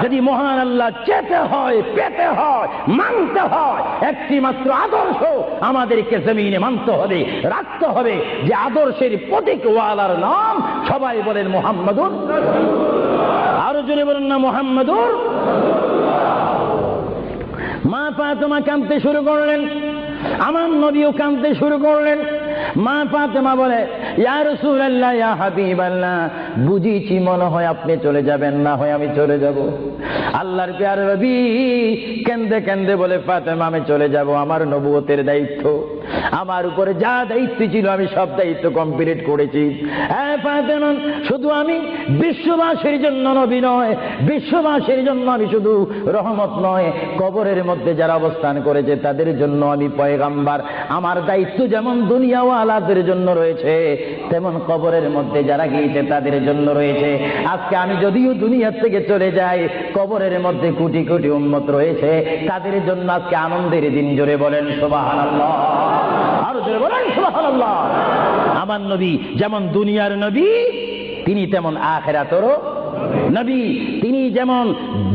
যদি মহান আল্লাহ চেতে হয়, পেতে হয়, মানতে হয়, একটি মাত্র আদর্শ আমাদেরকে জমিনে মানতে হবে, রাখতে হবে, যে আদর্শের প্রতীক ওয়ালার নাম সবাই বলেন মুহাম্মাদুর। আরো জোরে বলেন না মুহাম্মাদুর। মা ফাতেমা কাঁদতে শুরু করলেন, আমার নবীও কাঁদতে শুরু করলেন। মা ফাতেমা বলে, ইয়া রাসূলুল্লাহ, ইয়া হাবিবাল্লাহ, বুঝিছি মনে হয় আপনি চলে যাবেন, না হয় আমি চলে যাব। আল্লাহর প্যারে নবী কেন্দে কেন্দে বলে, ফাতেমা, আমি চলে যাব, আমার নবুয়তের দায়িত্ব, আমার উপরে যা দায়িত্ব ছিল আমি সব দায়িত্ব কমপ্লিট করেছি। হ্যাঁ ফাতেমা, শুধু আমি বিশ্ববাসীর জন্য নবী নয়, বিশ্ববাসীর জন্য আমি শুধু রহমত নয়, কবরের মধ্যে যারা অবস্থান করেছে তাদের জন্য আমি পয়গাম্বার। আমার দায়িত্ব যেমন দুনিয়াওয়ালাদের জন্য রয়েছে, তেমন কবরের মধ্যে যারা গিয়েছে তাদের জন্য রয়েছে। আজকে আমি যদিও দুনিয়ার থেকে চলে যাই, কবরের মধ্যে কোটি কোটি উম্মত রয়েছে, তাদের জন্য আজকে আনন্দের দিন। জোরে বলেন সুবহানাল্লাহ, আরো জোরে বলেন সুবহানাল্লাহ। আমার নবী যেমন দুনিয়ার নবী, তিনি তেমন আখিরাতেরও নবী। তিনি যেমন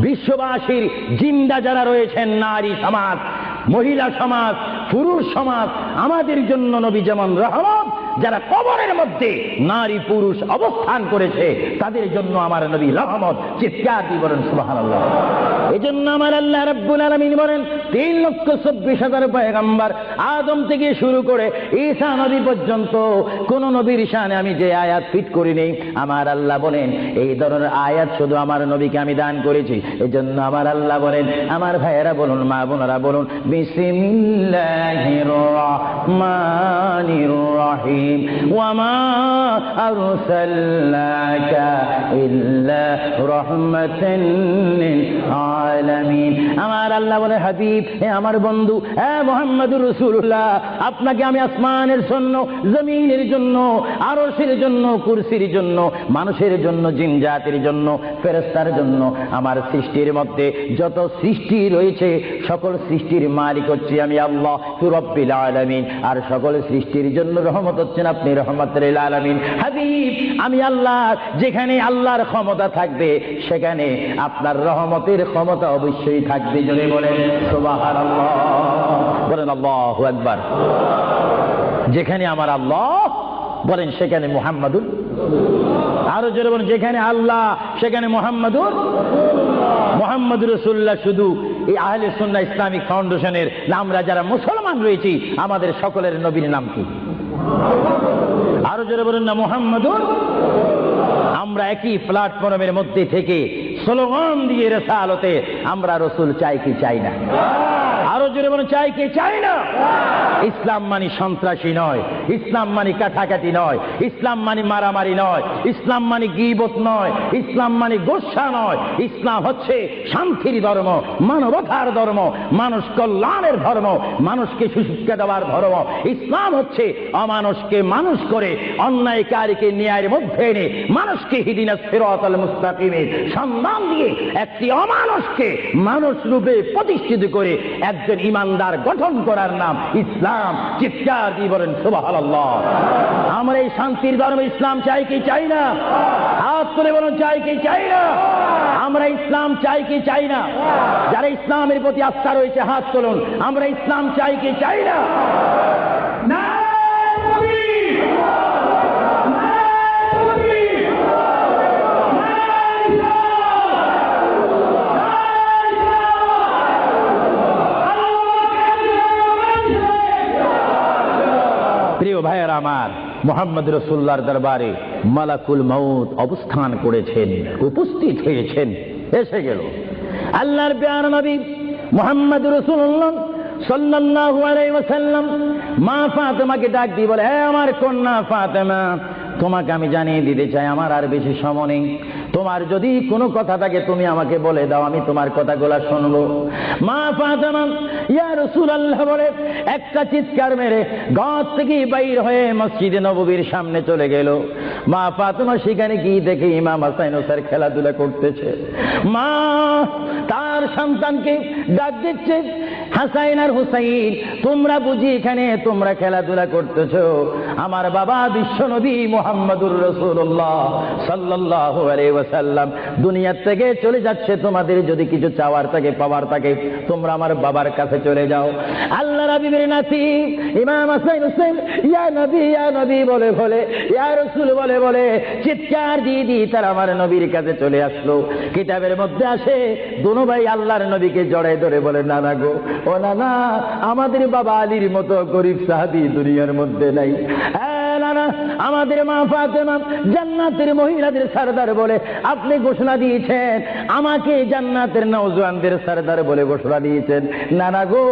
বিশ্ববাসীর জিন্দা যারা রয়েছেন, নারী সমাজ, মহিলা সমাজ, পুরুষ সমাজ, আমাদের জন্য নবী যেমন রহমত, যারা কবরের মধ্যে নারী পুরুষ অবস্থান করেছে তাদের জন্য আমার নবী রহমত। চিৎকার দিয়ে বলেন সুবহানাল্লাহ। এই জন্য আমার আল্লাহ রাব্বুল আলামিন বলেন, 3,24,000 পয়গম্বর, আদম থেকে শুরু করে ঈসা নবী পর্যন্ত কোন নবীর শানে আমি যে আয়াত ফিট করি নেই, আমার আল্লাহ বলেন এই ধরনের আয়াত শুধু আমার নবীকে আমি দান করেছি। এই জন্য আমার আল্লাহ বলেন, আমার ভাইয়েরা বলুন, মা বোনেরা বলুন, বিসমিল্লাহির রহমানির রহিম, ওয়ামা আরসালনাকা ইল্লা রাহমাতান লিল আলামিন। আমার আল্লাহ বলে, হাবিব, হে আমার বন্ধু, হে মুহাম্মদুর রাসূলুল্লাহ, আপনাকে আমি আসমানের জন্য, জমিনের জন্য, আরশের জন্য, কুরসির জন্য, মানুষের জন্য, জিন জাতির জন্য, ফেরেশতার জন্য, আমার সৃষ্টির মধ্যে যত সৃষ্টি রয়েছে সকল সৃষ্টির মালিক হচ্ছি আমি আল্লাহ রব্বিল আলামিন। আর সকল সৃষ্টির জন্য রহমত হচ্ছেন আপনি রহমাতুল লিল আলামিন। হাবিব, আমি আল্লাহ, যেখানে আল্লাহর ক্ষমতা থাকবে সেখানে আপনার রহমতের ক্ষমতা অবশ্যই থাকবে। জোরে বলেন সুবহানাল্লাহ, বলেন আল্লাহু আকবার। যেখানে আমার আল্লাহ বলেন সেখানে মুহাম্মাদুর, আরো জোরে বলেন যেখানে আল্লাহ সেখানে মুহাম্মাদুর রাসূলুল্লাহ। শুধু এই আহলে সুন্নাহ ইসলামিক ফাউন্ডেশনের আমরা যারা মুসলমান রয়েছি, আমাদের সকলের নবীর নাম কি? আরো জোরে বলেন না মুহাম্মাদুর। আমরা একই প্ল্যাটফর্মের মধ্যে থেকে স্লোগান দিয়ে রিসালাতে আমরা রাসূল চাই কি চাই না? আরো জোরে বলুন চাই কি চাই না? ইসলাম মানে সন্ত্রাসী নয়, ইসলাম মানে কাটাকাটি নয়, ইসলাম মানে মারামারি নয়, ইসলাম মানে গীবত নয়, ইসলাম মানে গোসা নয়। ইসলাম হচ্ছে শান্তির ধর্ম, মানবতার ধর্ম, মানুষ কল্যাণের ধর্ম, মানুষকে সুশিক্ষা দেওয়ার ধর্ম। ইসলাম হচ্ছে অমানুষকে মানুষ করে, অন্যায়কারীকে ন্যায়ের মধ্যে এনে মানুষকে হিদিনাস সিরাতাল মুস্তাকিমের সন্ধান দিয়ে একটি অমানুষকে মানুষ রূপে প্রতিষ্ঠিত করে একজন ইমানদার গঠন করার নাম ইসলাম। চিৎকার দিয়ে বলেন সুবহানাল্লাহ। আমরা এই শান্তির ধর্ম ইসলাম চাই কি চাই না? হাত তুলে বলুন চাই কি চাই না? আমরা ইসলাম চাই কি চাই না? যারা ইসলামের প্রতি আস্থা রয়েছে হাত তুলুন। আমরা ইসলাম চাই কি চাই না? প্রিয় ভাইয়েরা আমার, মুহাম্মদ রাসূলুল্লাহর দরবারে মালাকুল মউত অবস্থান করেছেন, উপস্থিত হয়েছেন, এসে গেল আল্লাহর প্রিয় নবী মুহাম্মদ রাসূলুল্লাহ সাল্লাল্লাহু আলাইহি ওয়াসাল্লাম মা ফাতেমাকে ডাক দিয়ে বলে, হে আমার কন্যা ফাতেমা, তোমাকে আমি জানিয়ে দিতে চাই আমার আর বেশি সময় নেই। তোমার যদি কোনো কথা থাকে তুমি আমাকে বলে দাও, আমি তোমার কথাগুলো শুনবো। মা ফাতেমা ইয়া রাসূলুল্লাহ বলে একটা চিৎকার মেরে ঘর থেকে বাইর হয়ে মসজিদে নববীর সামনে চলে গেল। মা ফাতেমা সেখানে গিয়ে দেখে ইমাম হাসান হোসেন খেলাধুলা করতেছে। মা তার সন্তানকে ডাক দিচ্ছে, হাসাইন আর হুসাইন, তোমরা বুঝি এখানে তোমরা খেলাধুলা করতেছো? আমার বাবা বিশ্বনবী মুহাম্মদুর রাসূলুল্লাহ সাল্লাল্লাহু আলাইহি ওয়াসাল্লাম দুনিয়া থেকে চলে যাচ্ছে, তোমাদের যদি কিছু চাওয়ার থাকে পাওয়ার থাকে তোমরা আমার বাবার কাছে চলে যাও। আল্লাহ হাবিবের নাতি ইমাম হাসান হোসেন ইয়া নবী বলে বলে, ইয়া রাসূল বলে বলে চিৎকার দিয়ে দিয়ে তারা আমার নবীর কাছে চলে আসলো। কিতাবের মধ্যে আসে দুনো ভাই আল্লাহর নবীকে জড়ায় ধরে বলে, নানা গো, ও নানা, আমাদের বাবা আলীর মতো গরিব সাহাবী দুনিয়ার মধ্যে নাই। নানা, আমাদের মা ফাতেমা জান্নাতের মহিলাদের সরদার বলে আপনি ঘোষণা দিয়েছেন, আমাকে জান্নাতের নওজওয়ানদের সরদার বলে ঘোষণা দিয়েছেন। নানা গো,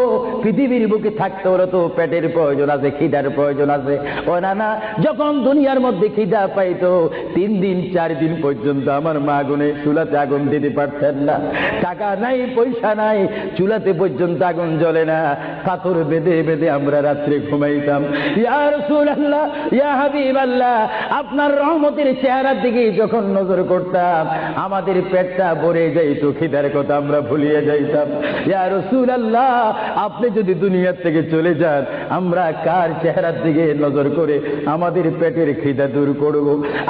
পৃথিবীর বুকে থাকতে হলে তো পেটের প্রয়োজন আছে, খিদার প্রয়োজন আছে। ও নানা, যখন দুনিয়ার মধ্যে খিদা পাইতো 3 দিন 4 দিন পর্যন্ত আমার মা আগুনে চুলাতে আগুন দিতে পারতেন না। টাকা নাই, পয়সা নাই, চুলাতে পর্যন্ত আগুন জ্বলে না, পাথর বেঁধে বেঁধে আমরা রাত্রে ঘুমাইতাম। ইয়া রাসূলুল্লাহ, ইয়া হাবিবাল্লাহ, আপনার রহমতের চেহারার দিকে যখন নজর করতাম আমাদের পেটটা ভরে যাইত, খিদার কথা আমরা ভুলিয়ে যাইতাম। ইয়া রাসূলুল্লাহ, আপনি যদি দুনিয়া থেকে চলে যান আমরা কার চেহারার দিকে নজর করে আমাদের পেটের খিদা দূর করব?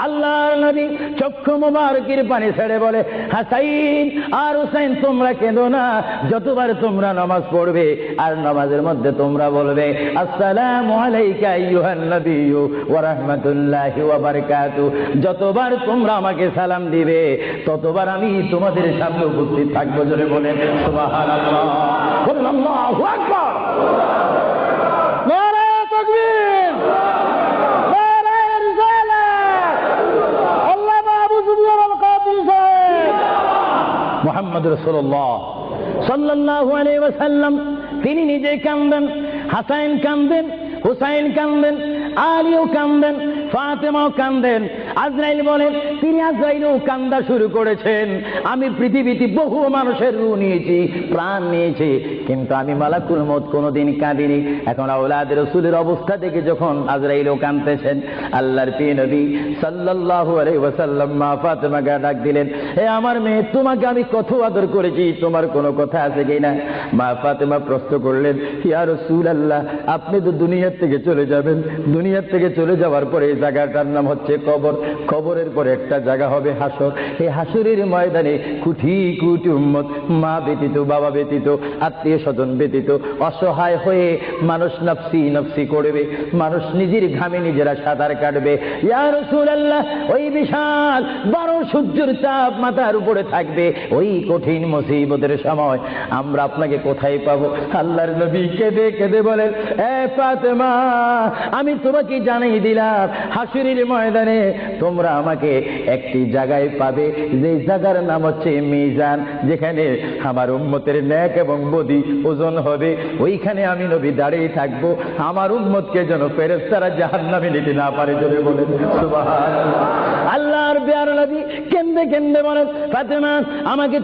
আল্লাহর নবী চক্ষু মুবারকের পানি ছেড়ে বলে, হাসাইন আর হুসাইন, তোমরা কেঁদো না। যতবার তোমরা নামাজ পড়বে আর নামাজের মধ্যে তোমরা বলবে আসসালামু আলাইকা আইয়ুহান নবিয়্যু ওয়া রাহমাতুল্লাহি ওয়া বারাকাতুহু, যতবার তোমরা আমাকে সালাম দিবে ততবার আমি তোমাদের সামনে উপস্থিত থাকবো। জোরে বলেন সুবহানাল্লাহ, বলুন আল্লাহু আকবার, নারায়ে তাকবীর, নারায়ে রিসালাত, আল্লাহ মাহবুব আল কাদির সাহেব মুহাম্মদ রাসূলুল্লাহ সাল্লাল্লাহু আলাইহি ওয়াসাল্লাম তিনি নিজে কাঁদেন, হাসান কাঁদেন, হুসাইন কাঁদেন, আলীও কাঁদেন, ফাতেমাও কাঁদেন। আজরাইল বলেন তিনি আজরাইলও কান্দা শুরু করেছেন। আমি পৃথিবীতে বহু মানুষের রূহ নিয়েছি, প্রাণ নিয়েছি, কিন্তু আমি মালাকুল মউত কোনোদিন কাঁদিনি। এখন আওলাদ রাসূলের অবস্থা দেখে যখন আজরাইলও কাঁদতেছেন, আল্লাহর প্রিয় নবী সাল্লাল্লাহু আলাইহি ওয়াসাল্লাম মা ফাতেমাকে ডাক দিলেন, হে আমার মেয়ে, তোমাকে আমি কত আদর করেছি, তোমার কোনো কথা আছে কিনা? মা ফাতেমা প্রশ্ন করলেন, ইয়া রাসূলুল্লাহ, আপনি তো দুনিয়া থেকে চলে যাবেন, দুনিয়া থেকে চলে যাওয়ার পরে এই জায়গাটার নাম হচ্ছে কবর, কবরের পরে একটা জায়গা হবে হাসর। এই হাসরের ময়দানে কোটি কোটি উম্মত, মা ব্যতীত, বাবা ব্যতীত, আত্মীয় স্বজন ব্যতীত অসহায় হয়ে মানুষ নফসি নফসি করবে, মানুষ নিজের ঘামে নিজেরা সাঁতার কাটবে। ইয়া রাসূলুল্লাহ, ওই বিশাল 12 সূর্যের চাপ মাথার উপরে থাকবে, ওই কঠিন মুসিবতের সময় আমরা আপনাকে কোথায় পাবো? আল্লাহর নবী কেঁদে কেঁদে বলেন, এ ফাতেমা, আমি তোমাকে জানাই দিলাম হাসরের ময়দানে তোমরা আমাকে একটি জায়গায় পাবে, যে জায়গার নাম হচ্ছে মিজান, যেখানে আমার উম্মতের নেক এবং বদি ওজন হবে। ওইখানে আমি নবী দাঁড়িয়ে থাকবো, আমার উম্মতকে যেন ফেরেশতারা জাহান্নামে নিতে না পারে। জোরে বলেন সুবহানাল্লাহ। আল্লাহর প্যারা নবী কেন্দে কেন্দে বলেন, ফাতেমা আমাকে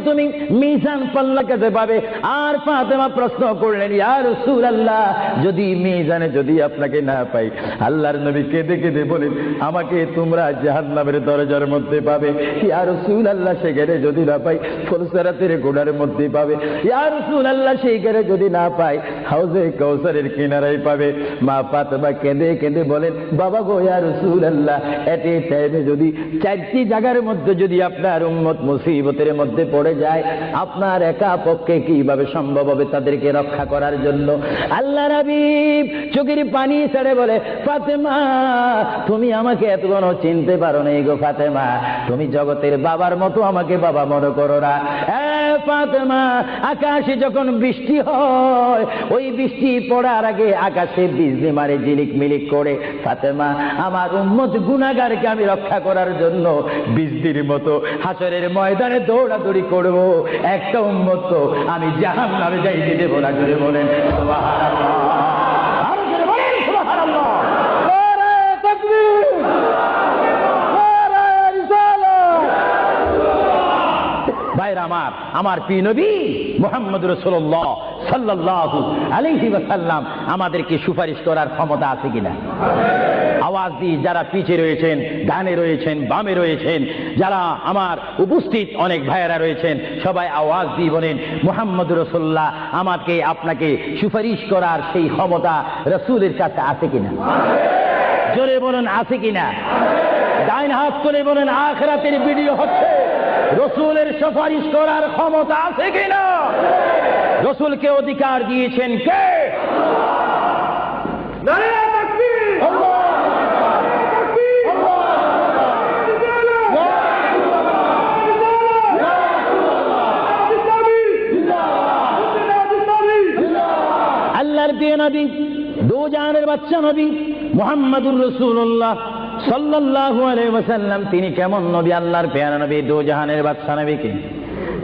তুমি মিজান পাল্লা কাছে পাবে। আর ফাতেমা প্রশ্ন করলেন, ইয়া রাসূলুল্লাহ, যদি মিজানে যদি আপনাকে না পাই? আল্লাহর নবী কেঁদে কেঁদে বলেন, আমাকে তোমরা জাহান্নামের দরজার মধ্যে পাবে। ইয়া রাসূলুল্লাহ, সেখানে যদি না পাই ফুলসিরাতের গোড়ার মধ্যে পাবে। ইয়া রাসূলুল্লাহ, সেইখানে যদি না পাই হাউজে কাউসারের কিনারায় পাবে। মা ফাতেমা কেঁদে কেঁদে বলেন, বাবা গো ইয়া রাসূলুল্লাহ, এতে টাইমে যদি চারটি জায়গার মধ্যে যদি আপনার উম্মত মুসিবতের মধ্যে পড়ে যায়, আপনার একা পক্ষে কিভাবে সম্ভব হবে তাদেরকে রক্ষা করার জন্য? আল্লাহ হাবিব চোখের পানি ছেড়ে বলে, ফাতেমা তুমি আমাকে এতক্ষণ চিনতে পারো না গো ফাতেমা, তুমি জগতের বাবার মতো আমাকে বাবা মনে করো না। ফাতেমা, আকাশে যখন বৃষ্টি হয়, ওই বৃষ্টি পড়ার আগে আকাশে বিজলি মারে ঝিলিক মিলিক করে। ফাতেমা, আমার উম্মত গুনাহগারকে আমি রক্ষা করার জন্য বিজলির মতো হাসরের ময়দানে দৌড়াদৌড়ি করব। একটা উম্মত তো আমি জাহান্নামে যাইতে দেব না। জোরে বলেন সুবহানাল্লাহ। আরো জোরে বলেন সুবহানাল্লাহ। নারে তাকবীর, নারে রিসালাত। ভাইরা আমার প্রিয় নবী মুহাম্মদ রাসূলুল্লাহ সাল্লাল্লাহু আলাইহি ওয়াসাল্লাম আমাদেরকে সুপারিশ করার ক্ষমতা আছে কিনা? আওয়াজ দিয়ে যারা পিছে রয়েছেন, ডানে রয়েছেন, বামে রয়েছেন, যারা আমার উপস্থিত অনেক ভাইয়েরা রয়েছেন, সবাই আওয়াজ দিয়ে বলেন, মুহাম্মদ রাসূলুল্লাহ আমাকে আপনাকে সুপারিশ করার সেই ক্ষমতা রাসূলের কাছে আছে কিনা? জোরে বলেন আছে কিনা? ডাইন হাত করে বলেন, আখিরাতের ভিডিও হচ্ছে, রাসূলের সুপারিশ করার ক্ষমতা আছে কিনা? রাসূলকে অধিকার দিয়েছেন কে? নারে তাকবীর, আল্লাহু তাকবীর, আল্লাহর প্রিয় নবী, দু জাহানের বাদশা নবী মুহাম্মদুর রাসূলুল্লাহ সাল্লাল্লাহু আলাইহি ওয়াসাল্লাম, তিনি কেমন নবী? আল্লাহর প্রিয় নবী, দু জাহানের বাদশা নবীকে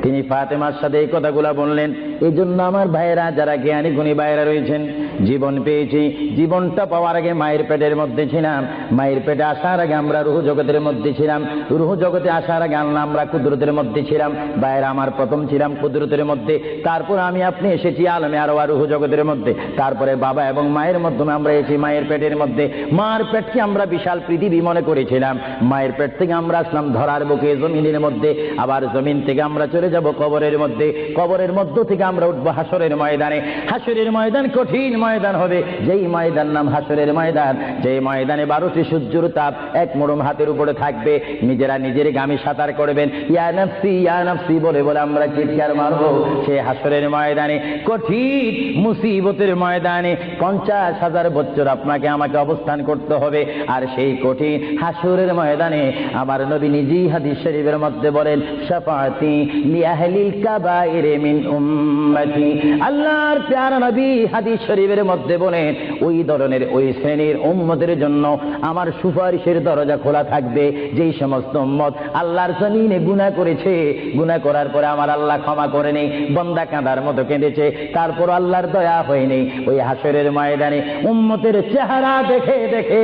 তিনি ফাতেমার সাথে এই কথাগুলা বললেন। এই জন্য আমার ভাইয়েরা, যারা জ্ঞানী গুণী ভাইয়েরা রয়েছেন, জীবন পেয়েছি, জীবনটা পাওয়ার আগে মায়ের পেটের মধ্যে ছিলাম, মায়ের পেটে আসার আগে আমরা রুহ জগতের মধ্যে ছিলাম, রুহ জগতে আসার আগে আল্লাহ আমরা কুদরতের মধ্যে ছিলাম। ভাইয়েরা আমার, প্রথম ছিলাম কুদরতের মধ্যে, তারপর আমি আপনি এসেছি আলমে আরওয়াহ রুহ জগতের মধ্যে, তারপরে বাবা এবং মায়ের মাধ্যমে আমরা এসেছি মায়ের পেটের মধ্যে। মার পেটকে আমরা বিশাল পৃথিবী মনে করেছিলাম, মায়ের পেট থেকে আমরা আসলাম ধরার বুকে জমিনের মধ্যে, আবার জমিন থেকে আমরা চলে যাব কবরের মধ্যে, কবরের মধ্য থেকে আমরা উঠবো হাসরের ময়দানে। হাসরের ময়দান কঠিন ময়দান হবে, যেই ময়দান নাম হাসরের ময়দান, যেই ময়দানে 12টি সূর্যের তাপ এক মোড়ম হাতের উপরে থাকবে। নিজেরা নিজের গামী সাঁতার করবেন, ইয়া নাফসি বলে বলে আমরা চিৎকার মারবো। সেই হাসরের ময়দানে, কঠিন মুসিবতের ময়দানে 50,000 বছর আপনাকে আমাকে অবস্থান করতে হবে। আর সেই কঠিন হাসরের ময়দানে আমার নবী নিজেই হাদিস শরীফের মধ্যে বলেন, শাফাআতি লিআহলিল কাবাইর মিন উম্মতি। আল্লাহর প্যারা নবী হাদিস শরীফের মধ্যে বলেন, ওই ধরনের ওই শ্রেণীর উম্মতের জন্য আমার সুপারিশের দরজা খোলা থাকবে, যেই সমস্ত উম্মত আল্লাহর জমিনে গুনাহ করেছে, গুনাহ করার পরে আমার আল্লাহ ক্ষমা করেনি, বান্দা কাঁদার মতো কেঁদেছে, তারপর আল্লাহর দয়া হয়নি। ওই হাসরের ময়দানে উম্মতের চেহারা দেখে দেখে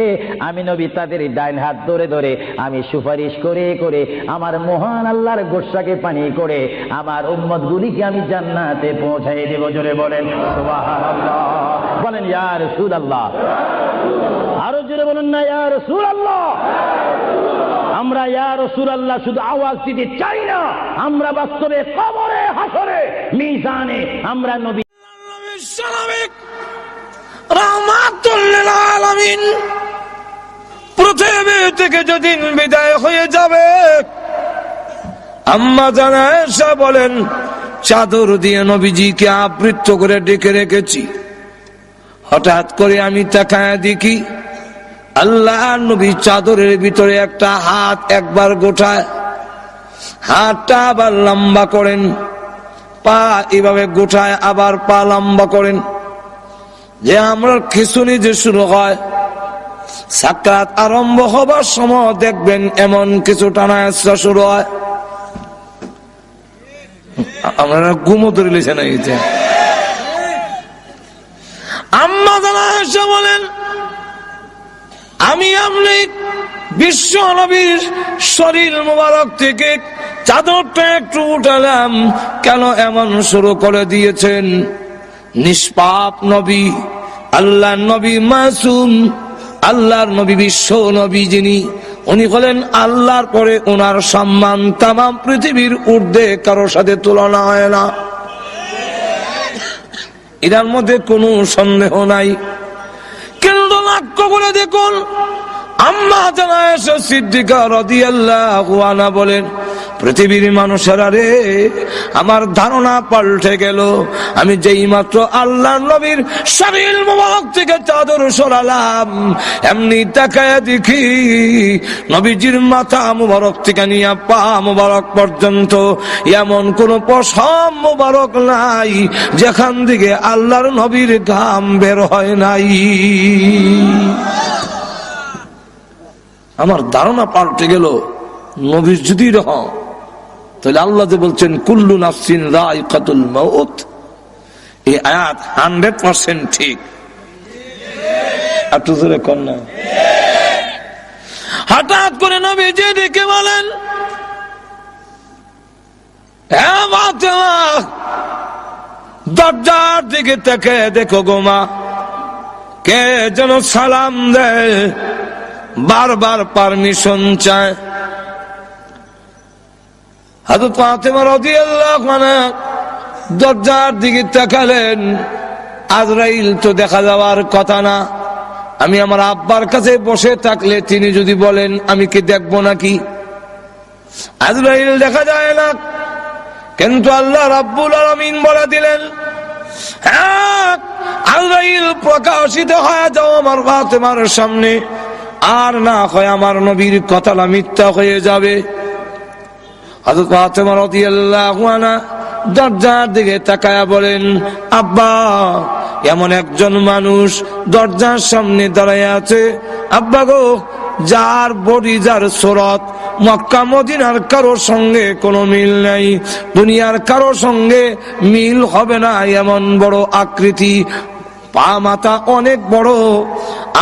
আমি নবী তাদের ডাইন হাত ধরে ধরে আমি সুপারিশ করে করে আমার মহান আল্লাহর গোসাকে পানি করে আমার উম্মত গুলিকে আমি জান্নাতে পৌঁছাই দেব। জোরে বলেন সুবহানাল্লাহ, বলেন ইয়া রাসূলুল্লাহ, আরো জোরে বলেন না ইয়া রাসূলুল্লাহ। আমরা ইয়া রাসূলুল্লাহ শুধু আওয়াজ দিতে চাই না, আমরা বাস্তবে কবরে হাসরে মিজানে আমরা নবী রাহমাতুল লিল আলামিন পৃথিবী থেকে যেদিন বিদায় হয়ে যাবে, আম্মা জানা আয়েশা বলেন, চাদর দিয়ে নবীজিকে আবৃত করে ডেকে রেখেছি। হঠাৎ করে আমি তাকায় দেখি আল্লাহ নবী চাদরের ভিতরে একটা হাত একবার গোটায়, হাতটা আবার লম্বা করেন, পা এভাবে গোটায় আবার পা লম্বা করেন, যে আমরা খিঁচুনি যে শুরু হয় সাকরাত আরম্ভ হবার সময় দেখবেন এমন কিছু টানা হেঁচড়া শুরু হয়। আপনারা ঘুমো ধরে লিখে না গেছে। আম্মা জানা এসে বলেন, আমি আপনি বিশ্ব নবীর শরীর মোবারক থেকে চাদরটা একটু উঠালাম, কেন এমন শুরু করে দিয়েছেন? নিষ্পাপ নবী, আল্লাহর নবী মাসুম, আল্লাহর নবী বিশ্ব নবী যিনি, উনি হলেন আল্লাহর পরে ওনার সম্মান তামাম পৃথিবীর ঊর্ধ্বে কারোর সাথে তুলনা হয় না, এটার মধ্যে কোনো সন্দেহ নাই। কিন্তু লক্ষ্য করে দেখুন, আম্মা জানা আয়েশা সিদ্দিকা রাদিয়াল্লাহু আনহা বলেন, পৃথিবীর মানুষেরা রে, আমার ধারণা পাল্টে গেল। আমি যেই মাত্র আল্লাহর নবীর শরীর মোবারক থেকে চাদর সরালাম, এমনি তাকায়া দেখি নবীজির মাথা মোবারক থেকে নিয়ে পা মোবারক পর্যন্ত এমন কোন পশম মোবারক নাই যেখান থেকে আল্লাহর নবীর ঘাম বের হয় নাই। আমার ধারণা পাল্টে গেল। নবীর যদি রহ, তাহলে আল্লাহ যে বলছেন কুল্লু নাফসিন যায়িকাতুল মাউত, এই আয়াত 100% ঠিক। একটু জোরে কর না। হঠাৎ করে নবীজি ডেকে বলেন, হে ফাতেমা, দরজার দিকে তাকে দেখো গো মা, কে যেন সালাম দেয়, বারবার পারমিশন চায়। হযরত ফাতেমা রাদিয়াল্লাহু আনহা দরজার দিকে তাকালেন, আজরাইল তো দেখা যাওয়ার কথা না। আমি আমার আব্বার কাছে বসে থাকলে তিনি যদি বলেন, আমি কি দেখবো নাকি? আজরাইল দেখা যায় না, কিন্তু আল্লাহ রাব্বুল আলামিন বলে দিলেন, হ্যাঁ আজরাইল প্রকাশিত হয়ে যাও আমার ফাতেমার সামনে, আর না হয় আমার নবীর কথাটা মিথ্যা হয়ে যাবে। হযরত ফাতেমা রাদিয়াল্লাহু আনহা দরজার দিকে তাকায়া বলেন, আব্বা, এমন একজন মানুষ দরজার সামনে দাঁড়ায় আছে, আব্বা গো, যার বডি, যার সুরত মক্কা মদিনার কারোর সঙ্গে কোনো মিল নাই, দুনিয়ার কারোর সঙ্গে মিল হবে না, এমন বড় আকৃতি, পা মাথা অনেক বড়,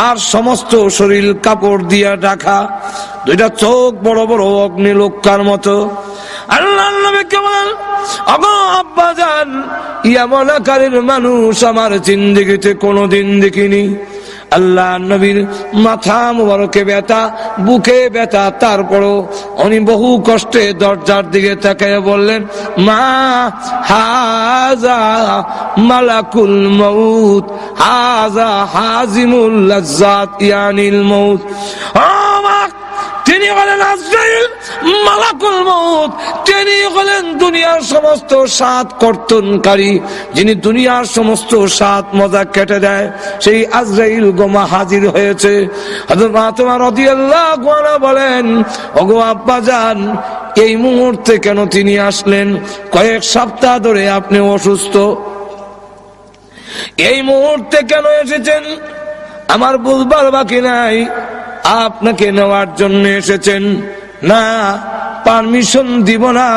আর সমস্ত শরীর কাপড় দিয়া ঢাকা, দুইটা চোখ বড় বড় অগ্নিলোকার মতো। আল্লাহর নবীকে বলেন, ওগো আব্বা জান, এমন আকারের মানুষ আমার জিন্দেগিতে কোনোদিন দেখিনি। আল্লাহ নবীর মাথা মুবারকে ব্যথা, বুকে ব্যথা, তারপরও উনি বহু কষ্টে দরজার দিকে তাকিয়ে বললেন, মা হাযা মালাকুল মউত, হাযা হাজিমুল লাজ্জাত ইয়ানিল মউত। তিনি হলেন আজরাইল, মালাকুল মউত, তিনি হলেন দুনিয়ার সমস্ত স্বাদ কর্তনকারী, যিনি দুনিয়ার সমস্ত স্বাদ মজা কেটে দেয়, সেই আজরাইল গোমা হাজির হয়েছে। হযরত ফাতেমা রাদিয়াল্লাহু আনহা বলেন, ওগো আব্বা জান, এই মুহূর্তে কেন তিনি আসলেন? কয়েক সপ্তাহ ধরে আপনি অসুস্থ, এই মুহূর্তে কেন এসেছেন আমার বুঝবার বাকি নাই। আপনাকে নেওয়ার জন্য এসেছেন না, পারমিশন দিব না,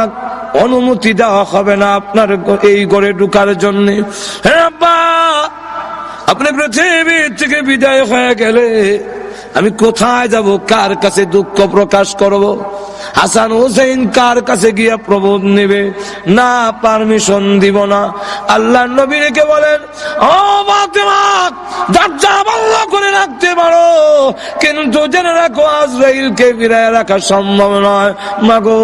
অনুমতি দেওয়া হবে না আপনার এই ঘরে ঢোকার জন্য। হ্যাঁ আব্বা, আপনি পৃথিবী থেকে বিদায় হয়ে গেলে আমি কোথায় যাব, কার কাছে দুঃখ প্রকাশ করব? হাসান হুসাইন কার কাছে গিয়া প্রবোধ নেবে? না, পারমিশন দিব না। আল্লাহ নবীকে বলেন, ও ফাতেমা, দরজা বন্ধ করে রাখতে পারো, কিন্তু জেনে রাখো আজরাইলকে ফিরায় রাখা সম্ভব নয়। মাগো,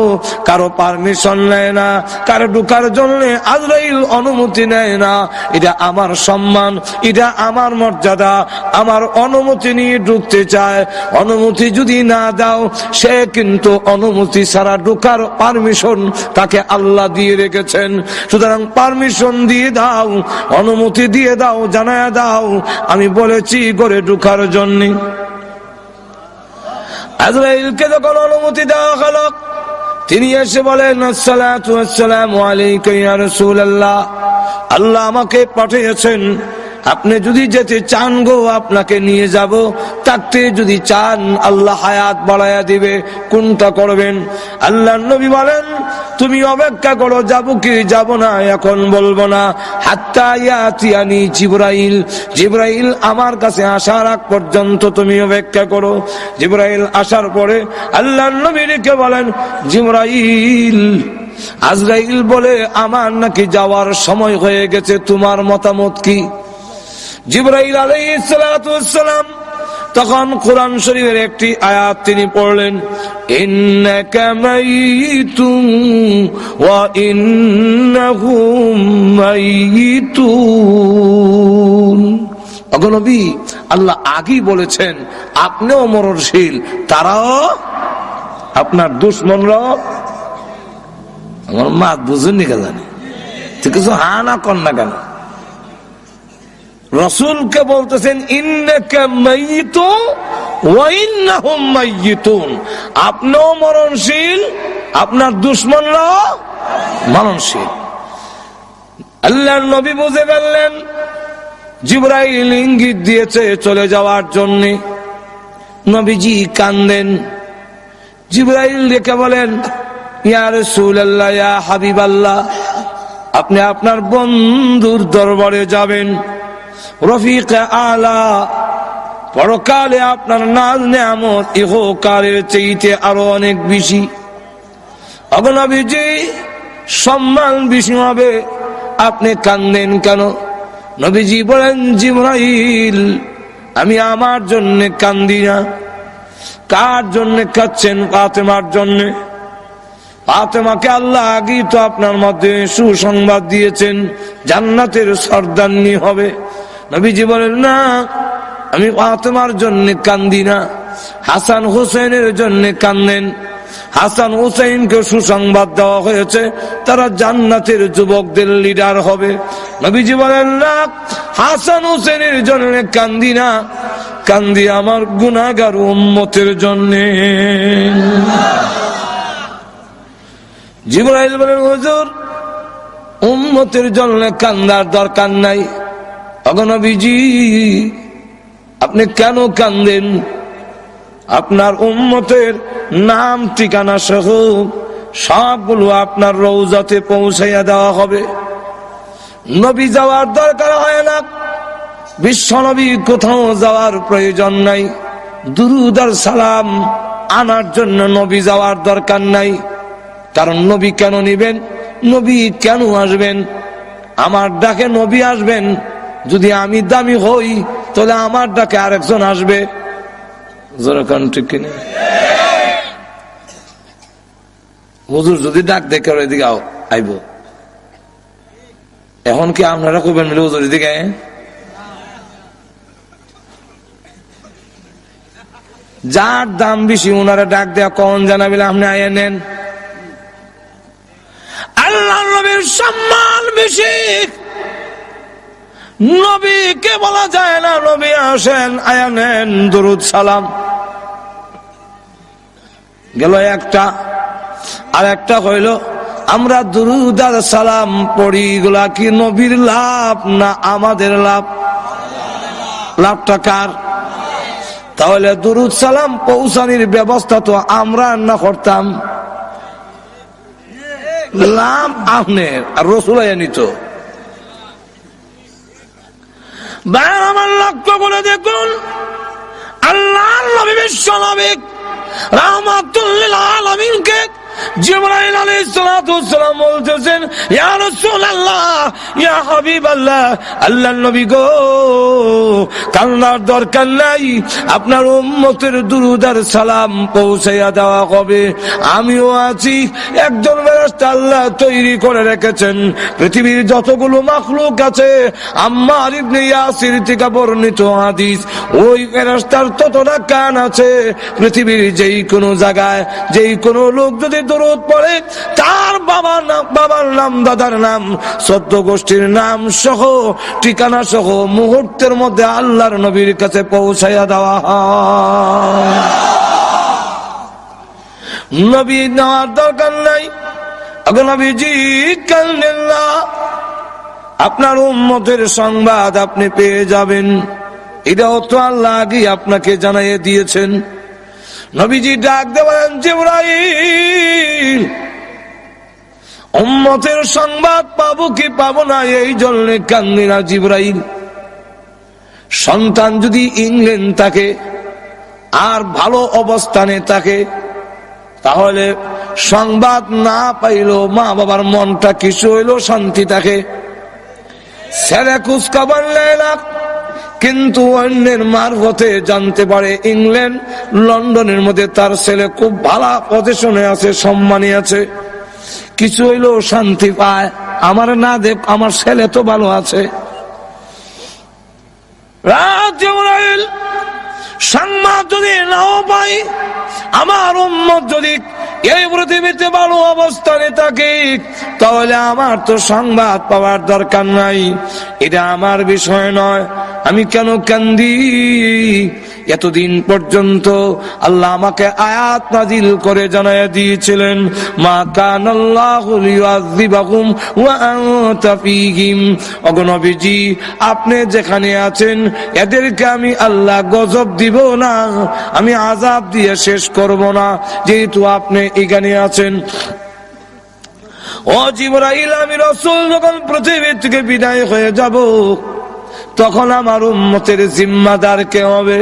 কারো পারমিশন নেয় না, কারো ঢোকার জন্য আজরাইল অনুমতি নেয় না। এটা আমার সম্মান, এটা আমার মর্যাদা, আমার অনুমতি নিয়ে ঢুকতে চায়। অনুমতি যদি না দাও, সে কিন্তু অনুমতি ছাড়া ঢোকার পারমিশন তাকে আল্লাহ দিয়ে রেখেছেন। সুতরাং পারমিশন দিয়ে দাও, অনুমতি দিয়ে দাও, জানায়া দাও আমি বলেছি ঘরে ঢোকার জন্য। আজরাইলকে যখন অনুমতি দেওয়া হলো, তিনি এসে বলেন, আসসালাতু ওয়াসসালামু আলাইকা ইয়া রাসূলুল্লাহ, আল্লাহ আমাকে পাঠিয়েছেন আপনি যদি যেতে চান গো আপনাকে নিয়ে যাব, থাকতে যদি চান আল্লাহ হায়াত বাড়ায়া দিবে, কোনটা করবেন? আল্লাহ নবী বলেন তুমি অপেক্ষা করো, যাব কি যাব না এখন বলবো না, হাত্তা ইয়াতিয়ানি জিবরাইল, জিবরাইল আমার কাছে আসার আগ পর্যন্ত তুমি অপেক্ষা করো। জিবরাইল আসার পরে আল্লাহ নবী রেখে বলেন জিবরাইল, আজরাইল বলে আমার নাকি যাওয়ার সময় হয়ে গেছে, তোমার মতামত কি? জিবরাইল আলাইহিস সালাতু ওয়াস সালাম তখন কোরআন শরীফের একটি আয়াত তিনি পড়লেন, ইন্নাকা মাইয়িতুন ওয়া ইন্নাহুম মাইয়িতুন। ওগো নবী, আল্লাহ আগেই বলেছেন আপনিও মরণশীল, তারাও আপনার দুশমনরাও। আমার মা বুঝুননি কে জানে, তুই কিছু হা না কর না কেন? রসুলকে বলতেছেন ইন্নাকা মাইয়িতুন ওয়া ইন্নাহুম মাইয়িতুন, আপনিও মরণশীল, আপনার দুশমনরাও মরণশীল। আল্লাহর নবী বুঝে ফেললেন জিবরাইল ইঙ্গিত দিয়েছে চলে যাওয়ার জন্য। নবীজি কান্দেন। জিবরাইল ডেকে বলেন, ইয়া রাসূলুল্লাহ, ইয়া হাবিবাল্লাহ, আপনি আপনার বন্ধুর দরবারে যাবেন, রফিক আলা, পরকালে আপনার নাজ নেয়ামত ইহকালের চাইতে আরো অনেক বেশি। ওগো নবীজি, সম্মান বেশি হবে, আপনি কান্দেন কেন? নবীজি বলেন, জিবরাইল, আমি আমার জন্য কান্দি না। কার জন্য কাঁদছেন? ফাতেমার জন্য। ফাতেমাকে আল্লাহ আগেই তো আপনার মধ্যে সুসংবাদ দিয়েছেন, জান্নাতের সর্দারনি হবে। নবীজি বলেন, না, আমি ফাতেমার জন্য কান্দি না, হাসান হুসেনের জন্য কান্দেন। হাসান হুসেনকে সুসংবাদ দেওয়া হয়েছে, তারা জান্নাতের যুবকদের লিডার হবে। নবীজি বলেন, না, হাসান হুসেনের জন্য কান্দি না, কান্দি আমার গুনাহগার উম্মতের জন্য। জিবরাইল বলেন, হুজুর, উম্মতের জন্য কান্দার দরকার নাই। ওগো নবীজি, আপনি কেন কান্দেন? আপনার উম্মতের নাম ঠিকানা সহ সবগুলো আপনার রওজাতে পৌঁছাইয়া দেওয়া হবে। নবী যাওয়ার দরকার হয় না, বিশ্ব নবী কোথাও যাওয়ার প্রয়োজন নাই, দুরুদ আর সালাম আনার জন্য নবী যাওয়ার দরকার নাই। কারণ নবী কেন নিবেন? নবী কেন আসবেন? আমার ডাকে নবী আসবেন। যদি আমি দামি হই তাহলে আমার ডাকে আরেকজন আসবে। ঠিক কিনা? হুজুর যদি ডাক দেখে এদিকে আইব, এখন কি আপনারা কবেন মিলে হুজুর এদিকে? যার দাম বেশি ওনারা ডাক দেয়া কখন জানাবিলে আপনি আয়া নেন। আল্লাহ নবীর সম্মান বেশি, নবীকে বলা যায় না নবী আসেন, আয়া নেন, দরুদ সালাম গেল একটা। আর একটা হইল আমরা দরুদ আর সালাম পড়ি, গুলা কি নবীর লাভ না আমাদের লাভ? লাভটা কার? তাহলে দরুদ সালাম পৌঁছানির ব্যবস্থা তো আমরা না করতাম, লাভ আপনার আর রসুল নিত। আমার লক্ষ্য করে দেখুন, আল্লাহ নবী বিশ্ব নবী রাহমাতুল লিল আলামিনকে জিবরাইল আলাইহিস সালাতু ওয়াস সালাম বলতেছেন, ইয়া রাসূলুল্লাহ, ইয়া হাবিবাল্লাহ, আল্লাহর নবী গো, কান্নার দরকার নাই, আপনার উম্মতের দুরূদ আর সালাম পৌঁছাইয়া দেওয়া হবে। আমিও আছি, একজন ফেরেশতা আল্লাহ তৈরি করে রেখেছেন। পৃথিবীর যতগুলো মাখলুক আছে, আম্মার ইবনে ইয়াসির থেকে বর্ণিত হাদিস, ওই ফেরেশতার ততটা কান আছে। পৃথিবীর যেই কোনো জায়গায় যেই কোনো লোক যদি দরুদ পড়ে, তার বাবার নাম, দাদার নাম, 14 গোষ্ঠীর নাম সহ ঠিকানা সহ মুহূর্তের মধ্যে আল্লাহর নবীর কাছে পৌঁছাইয়া দেওয়া হয়। নবী নেওয়ার দরকার নাই। আগে নবীজি কান্দেন না, আপনার উম্মতের সংবাদ আপনি পেয়ে যাবেন। এটাও তো আল্লাহ আগে আপনাকে জানিয়ে দিয়েছেন। নবীজি ডাক দিয়ে বলেন, জিবরাইল, উম্মতের সংবাদ পাবো কি পাবো না এই জন্য কান্দি না জিবরাইল। সন্তান যদি ইংল্যান্ড থাকে আর ভালো অবস্থানে থাকে, তাহলে সংবাদ না পাইলো মা বাবার মনটা কিছু হইলো শান্তি থাকে। ছেলে খোঁজখবর নেয় না, কিন্তু অন্যের মারফতে জানতে পারে ইংল্যান্ড লন্ডনের মধ্যে তার ছেলে খুব ভালো পজিশনে আছে, সম্মানী আছে, কিছু হইলেও শান্তি পায়। আমার না দেখ, আমার ছেলে তো ভালো আছে। সংবাদ যদি নাও পাই, আমার উম্মত যদি এই পৃথিবীতে ভালো অবস্থানে থাকে, তাহলে আমার তো সংবাদ পাওয়ার দরকার নাই। এটা আমার বিষয় নয়। আমি কেন কান্দি? এতদিন পর্যন্ত আল্লাহ আমাকে আয়াত নাজিল করে জানায়া দিয়েছিলেন, মা কানাল্লাহু লিয়ুযিবাকুম ওয়া আনতা ফীহিম। ওগো নবীজি, আপনি যেখানে আছেন এদেরকে আমি আল্লাহ গজব দিব না, আমি আযাব দিয়ে শেষ করব না, যেহেতু আপনি এখানে আছেন। ও জিবরাইল, আমি রাসূল যখন পৃথিবী থেকে বিদায় হয়ে যাব, তখন আমার উম্মতের জিম্মাদার কে হবে?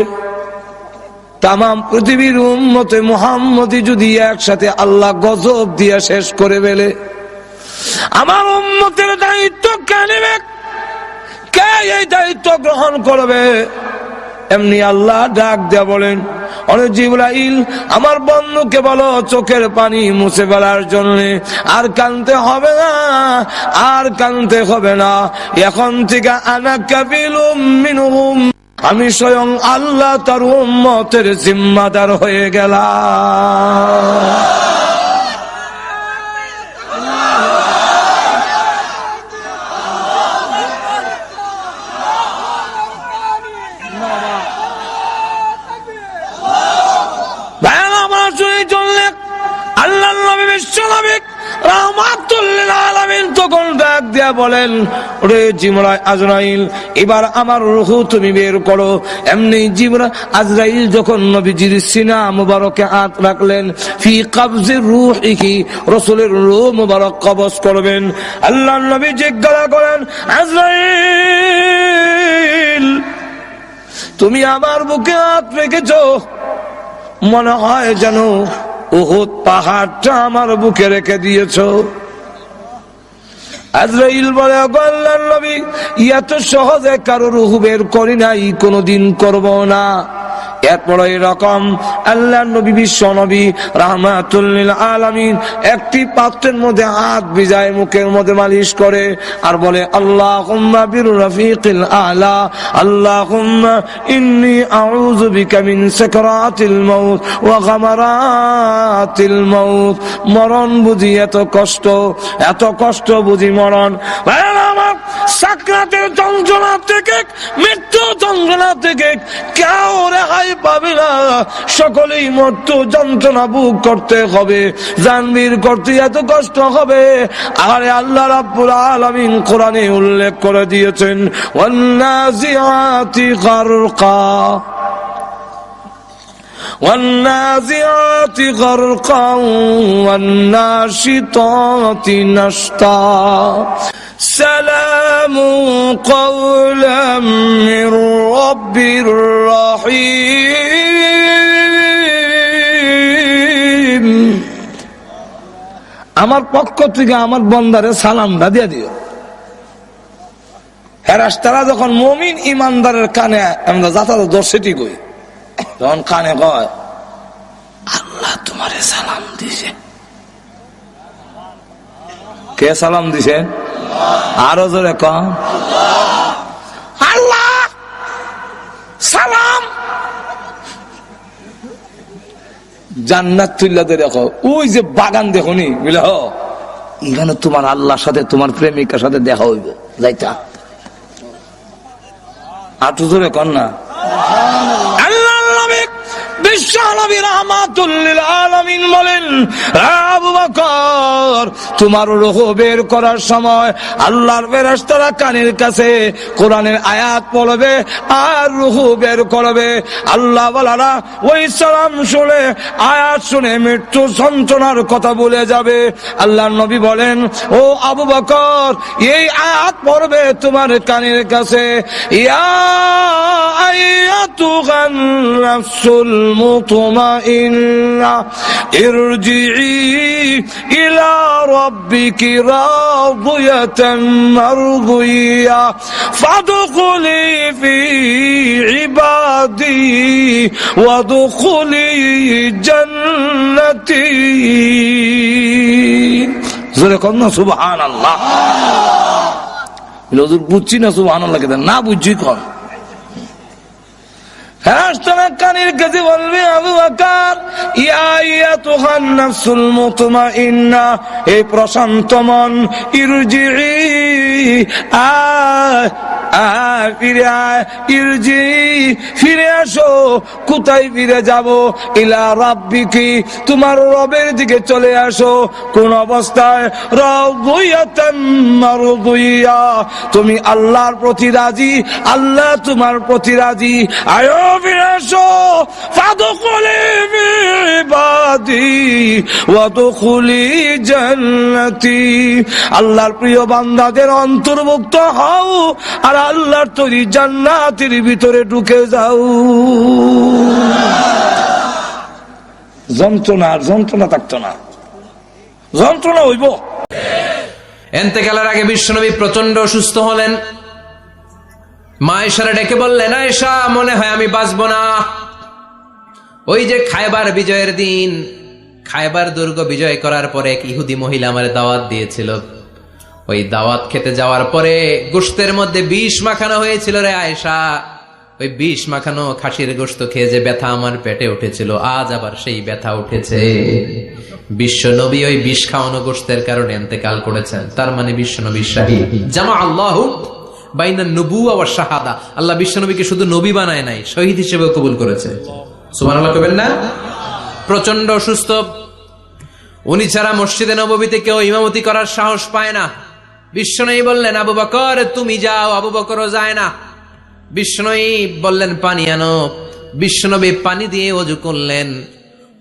তাম পৃথিবীর উম্মতে মুহাম্মদি যদি একসাথে আল্লাহ গজব দিয়ে শেষ করে ফেলে, আমার উম্মতের দায়িত্ব কে নেবে? কে এই দায়িত্ব গ্রহণ করবে? এমনি আল্লাহ ডাক দিয়া বলেন, অরে জিবরাইল, আমার বন্ধুকে বলো চোখের পানি মুছে ফেলার জন্য। আর কানতে হবে না, আর কানতে হবে না। এখন থেকে আনা কাবিলুম মিনহুম, আমি স্বয়ং আল্লাহ তার উম্মতের জিম্মাদার হয়ে গেলাম। আল্লাহ নবী বিশ্বনবী রাহমাতুল লিল আলামিন তখন ডাক দিয়া বলেন, ওরে জিবরাইল, আজরাইল, এবার আমার রূহ তুমি বের করো। এমনি জিবরাইল আজরাইল যখন নবীজির সিনা মুবারকে হাত রাখলেন, ফি কবজির রূহিহি, রাসূলের রূহ মুবারক কবজ করবেন। আল্লাহ নবী জিজ্ঞাসা করেন, আজরাইল, তুমি আমার বুকে হাত রেখেছো, মনে হয় যেন উহুদ পাহাড়টা আমার বুকে রেখে দিয়েছো। আজরাইল বলে, আল্লাহর নবী, এত সহজে কারো রূহ বের করি নাই, কোনদিন করব না। এরপরে এরকম আল্লাহর নবী বিশ্ব নবী রাহমাতুল লিল আলামিন একটি পাত্রের মধ্যে হাত ভিজায় মুখের মধ্যে মালিশ করে আর বলে, আল্লাহুম্মা বির রাফিকিল আলা, আল্লাহুম্মা ইন্নী আউযু বিকা মিন সাকরাতিল মাউত ওয়া গামারাতিল মাউত। মরণ বুঝি এত কষ্ট, এত কষ্ট বুঝি মরণ। আমার সাকরাতের যন্ত্রণা থেকে, মৃত্যু যন্ত্রণা থেকে কেউ রেহাই পাবে না, সকলেই মৃত্যু যন্ত্রণা বুক করতে হবে, জানবীর করতে এত কষ্ট হবে। আরে আল্লাহ রাব্বুল আলামিন কোরআনে উল্লেখ করে দিয়েছেন, ওয়ান্নাজিআতি গারকা, والنازعات غرقا والناشطات نشطا سلام قولا من رب رحيم। আমার পক্ষ থেকে আমার বন্দারে সালামটা দিয়ে দিও। ফেরেশতারা যখন মুমিন ইমানদারের কানে আমরা যাতায়াত দর্শিটি কই, তখন কানে কয়, আল্লাহ তোমারে সালাম দিছে। কে সালাম দিছে? আরো জোরে কন, আল্লাহ সালাম। জান্নাত তুল্লা দেখো, ওই যে বাগান দেখো নি, বুঝলে, এখানে তোমার আল্লাহর সাথে তোমার প্রেমিকার সাথে দেখা হইব, যাইতা। আটু জোরে কন না। বিশ্ব বিশ্বনবী রাহমাতুল লিল আলামিন বলেন, আবু বকর তোমার রূহ বের করার সময় আল্লাহর ফেরেশতারা কানের কাছে কোরআনের আয়াত পড়বে আর রূহ বের করবে। আল্লাহ ওয়ালারা ওই সালাম শুনে, আয়াত শুনে মৃত্যু যন্ত্রণার কথা ভুলে যাবে। আল্লাহর নবী বলেন, ও আবু বকর এই আয়াত পড়বে তোমার কানের কাছে, ইয়া আইয়াতুহান নাফসুল মুতমাইন্না ইরজিই ইলা রাব্বিকি রাদিয়াতান মারদিয়া ফাদখুলি ফি ইবাদি ওয়াদখুলি জান্নাতি। জোরে কর না সুবহানাল্লাহ। হুজুর বুঝছি না সুবহানাল্লাহ কেন না বুঝছি কর। ফেরেশতারা কানের কাছে বলবে, আবু বকর ইয়া আইয়াতুহান নাফসুল মুতমাইন্না, এই প্রশান্ত মন, ইরজিই ফিরে আয়, ফিরে আসো। কোথায় ফিরে যাব? ইলা রাব্বিকি, তোমার রবের দিকে চলে আসো। কোন অবস্থায়? রাদিয়াতান মারদিয়া, তুমি আল্লাহর প্রতি রাজি, আল্লাহ তোমার প্রতি রাজি। আয়ো ফিরে আসো। ফাদখুলি ফি ইবাদি ওয়াদখুলি জান্নাতি, আল্লাহর প্রিয় বান্দাদের অন্তর্ভুক্ত হও আর আল্লাহর তৈরি জান্নাতের ভিতরে ঢুকে যাও। যন্ত্রণা থাকতো না, যন্ত্রণা হইব। ইন্তেকালের আগে বিশ্বনবী প্রচন্ড অসুস্থ হলেন। মা আয়েশারে ডেকে বললেন, আয়েশা মনে হয় আমি বাঁচব না। ওই যে খায়বার বিজয়ের দিন, খায়বার দুর্গ বিজয় করার পরে এক ইহুদি মহিলা আমার দাওয়াত দিয়েছিল। ওই দাওয়াত খেতে যাওয়ার পরে গোশতের মধ্যে বিষ মাখানো হয়েছিল রে আয়েশা। ওই বিষ মাখানো খাসির গোশত খেয়ে যে ব্যথা আমার পেটে উঠেছিল, আজ আবার সেই ব্যথা উঠেছে। বিশ্বনবী ওই বিষ খাওয়ানো গোশতের কারণে ইন্তেকাল করেছেন। তার মানে বিশ্বনবী শাহীদ। জামা আল্লাহু বাইনা নবুওয়া ওয়া শাহাদা, আল্লাহ বিশ্বনবীকে শুধু নবী বানায় নাই, শহীদ হিসেবে কবুল করেছে। সুবহানাল্লাহ কইবেন না? প্রচন্ড অসুস্থ, উনি ছাড়া মসজিদে নববীতে কেউ ইমামতি করার সাহস পায় না। বিশ্বনবী বললেন, আবু বকর তুমি যাও। আবু বকরও যায় না। বিশ্বনবী বললেন, পানি আনো। বিশ্বনবী পানি দিয়ে ওযু করলেন।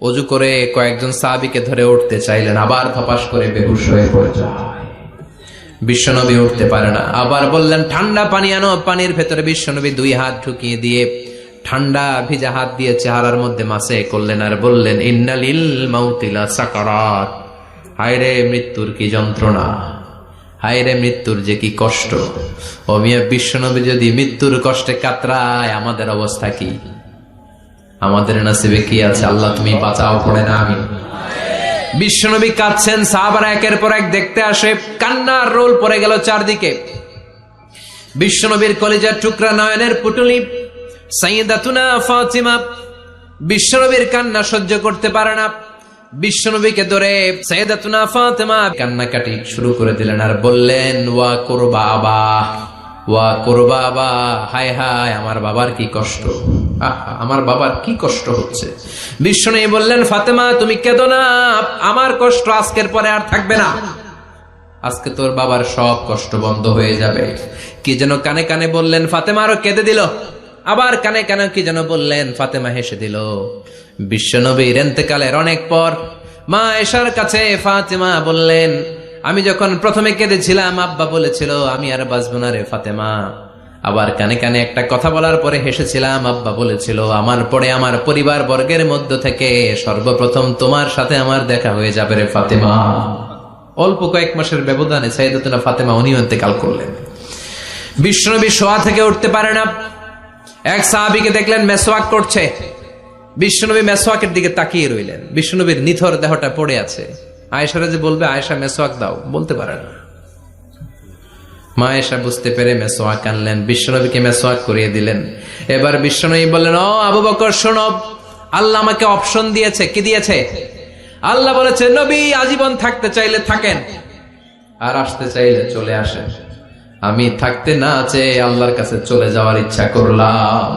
ওযু করে কয়েকজন সাহাবীকে ধরে উঠতে চাইলেন, আবার ধপাস করে বেহুশ হয়ে পড়ে যায়। বিশ্বনবী উঠতে পারে না। আবার বললেন, ঠান্ডা পানি আনো। পানির ভেতরে বিশ্বনবী 2 হাত ঢুকিয়ে দিয়ে ঠান্ডা ভিজা হাত দিয়ে চেহারার মধ্যে মাসে করলেন আর বললেন, ইন্নালিল মাউতি লা সাকারাত, হায়রে মৃত্যুর কি যন্ত্রণা, হায়রে মৃত্যুর যে কি কষ্ট। ও মিয়া, বিশ্বনবী যদি মৃত্যুর কষ্টে কাতরায়, আমাদের অবস্থা কি? আমাদের নসিবে কি আছে? আল্লাহ তুমি বাঁচাও, পড়ে না আমি। বিশ্বনবী কাঁদছেন, সাহাবারা একের পর এক দেখতে আসে। কান্নার রোল পড়ে গেল চারদিকে। বিশ্বনবীর কলিজার টুকরা নয়নের পুটুলি সাইয়্যিদাতুনা ফাতিমা বিশ্বনবীর কান্না সহ্য করতে পারে না। বিশ্বনবীকে ধরে সাইয়্যিদাতুনা ফাতিমা কান্নাকাটি শুরু করে দিলেন আর বললেন, ওয়া কুরবাবা, ওয়া কুরবাবা, হায় হায় আমার বাবার কি কষ্ট, আমার বাবার কি কষ্ট হচ্ছে। বিশ্বনবী বললেন, ফাতেমা তুমি কেঁদো না, আমার কষ্ট আজকের পরে আর থাকবে না। আজকে তোর বাবার সব কষ্ট বন্ধ হয়ে যাবে। কি যেন কানে কানে বললেন, ফাতেমা আরো কেঁদে দিল। আবার কানে কানে কি যেন বললেন, ফাতেমা হেসে দিল। বিশ্বনবীর ইন্তেকালের অনেক পর মা আয়েশার কাছে ফাতেমা বললেন, আমি যখন প্রথমে কেঁদেছিলাম আব্বা বলেছিল আমি আর বাঁচব না রে ফাতেমা। আবার কানে কানে একটা কথা বলার পরে হেসেছিলাম, আব্বা বলেছিল আমার পরে আমার পরিবার বর্গের মধ্য থেকে সর্বপ্রথম তোমার সাথে আমার দেখা হয়ে যাবে রে ফাতেমা। অল্প কয়েক মাসের ব্যবধানে সাইয়্যিদাতুনা ফাতেমা উনিও ইন্তেকাল করলেন। বিশ্বনবী শোয়া থেকে উঠতে পারে না। এক সাহাবীকে দেখলেন মেসওয়াক করছে। বিশ্বনবী মেসওয়াকের দিকে তাকিয়ে রইলেন। বিশ্বনবীর নিথর দেহটা পড়ে আছে। আয়েশারা যে বলবে আয়েশা মেসওয়াক দাও, বলতে পারে না। মা আয়েশা বুঝতে পেরে মেসওয়াক আনলেন, বিশ্বনবীকে মেসওয়াক করিয়ে দিলেন। এবার বিশ্বনবী বললেন, ও আবু বকর শোনো, আল্লাহ আমাকে অপশন দিয়েছে। কি দিয়েছে? আল্লাহ বলেছে নবী আজীবন থাকতে চাইলে থাকেন আর আসতে চাইলে চলে আসেন। আমি থাকতে না চেয়ে আল্লাহর কাছে চলে যাওয়ার ইচ্ছা করলাম।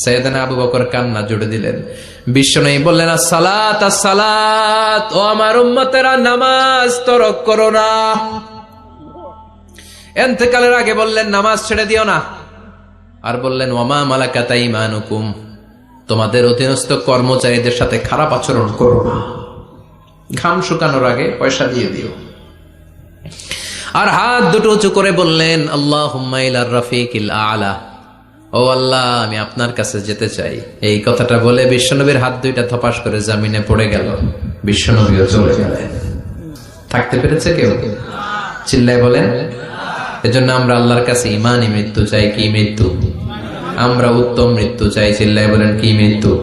সাইয়েদনা আবু বকর কান্না জুড়ে দিলেন। বিশ্বনবী বললেন, আসসালাত আসসালাত, ও আমার উম্মতেরা, নামাজ তরক করো না। ইন্তেকালের আগে বললেন, নামাজ ছেড়ে দিও না। আর বললেন, ওয়ামা মালাকাত আইমানুকুম, তোমাদের অধীনস্থ কর্মচারীদের সাথে খারাপ আচরণ করো না। ঘাম শুকানোর আগে পয়সা দিয়ে দিও। আর হাত দুটো উঁচু করে বললেন, আল্লাহুম্মা ইলার রাফিকিল আলা, ও আল্লাহ, আমি আপনার কাছে যেতে চাই। এই কথাটা বলে বিশ্বনবীর হাত দুইটা ধপাস করে জমিনে পড়ে গেল। বিশ্বনবীও চলে গেলেন। থাকতে পেরেছে কেউ? চিল্লায় বলেন। এজন্য আমরা আল্লাহর কাছে ইমানি মৃত্যু চাই। কি মৃত্যু? আমরা উত্তম মৃত্যু চাই। চিল্লায় বলেন, কি মৃত্যু?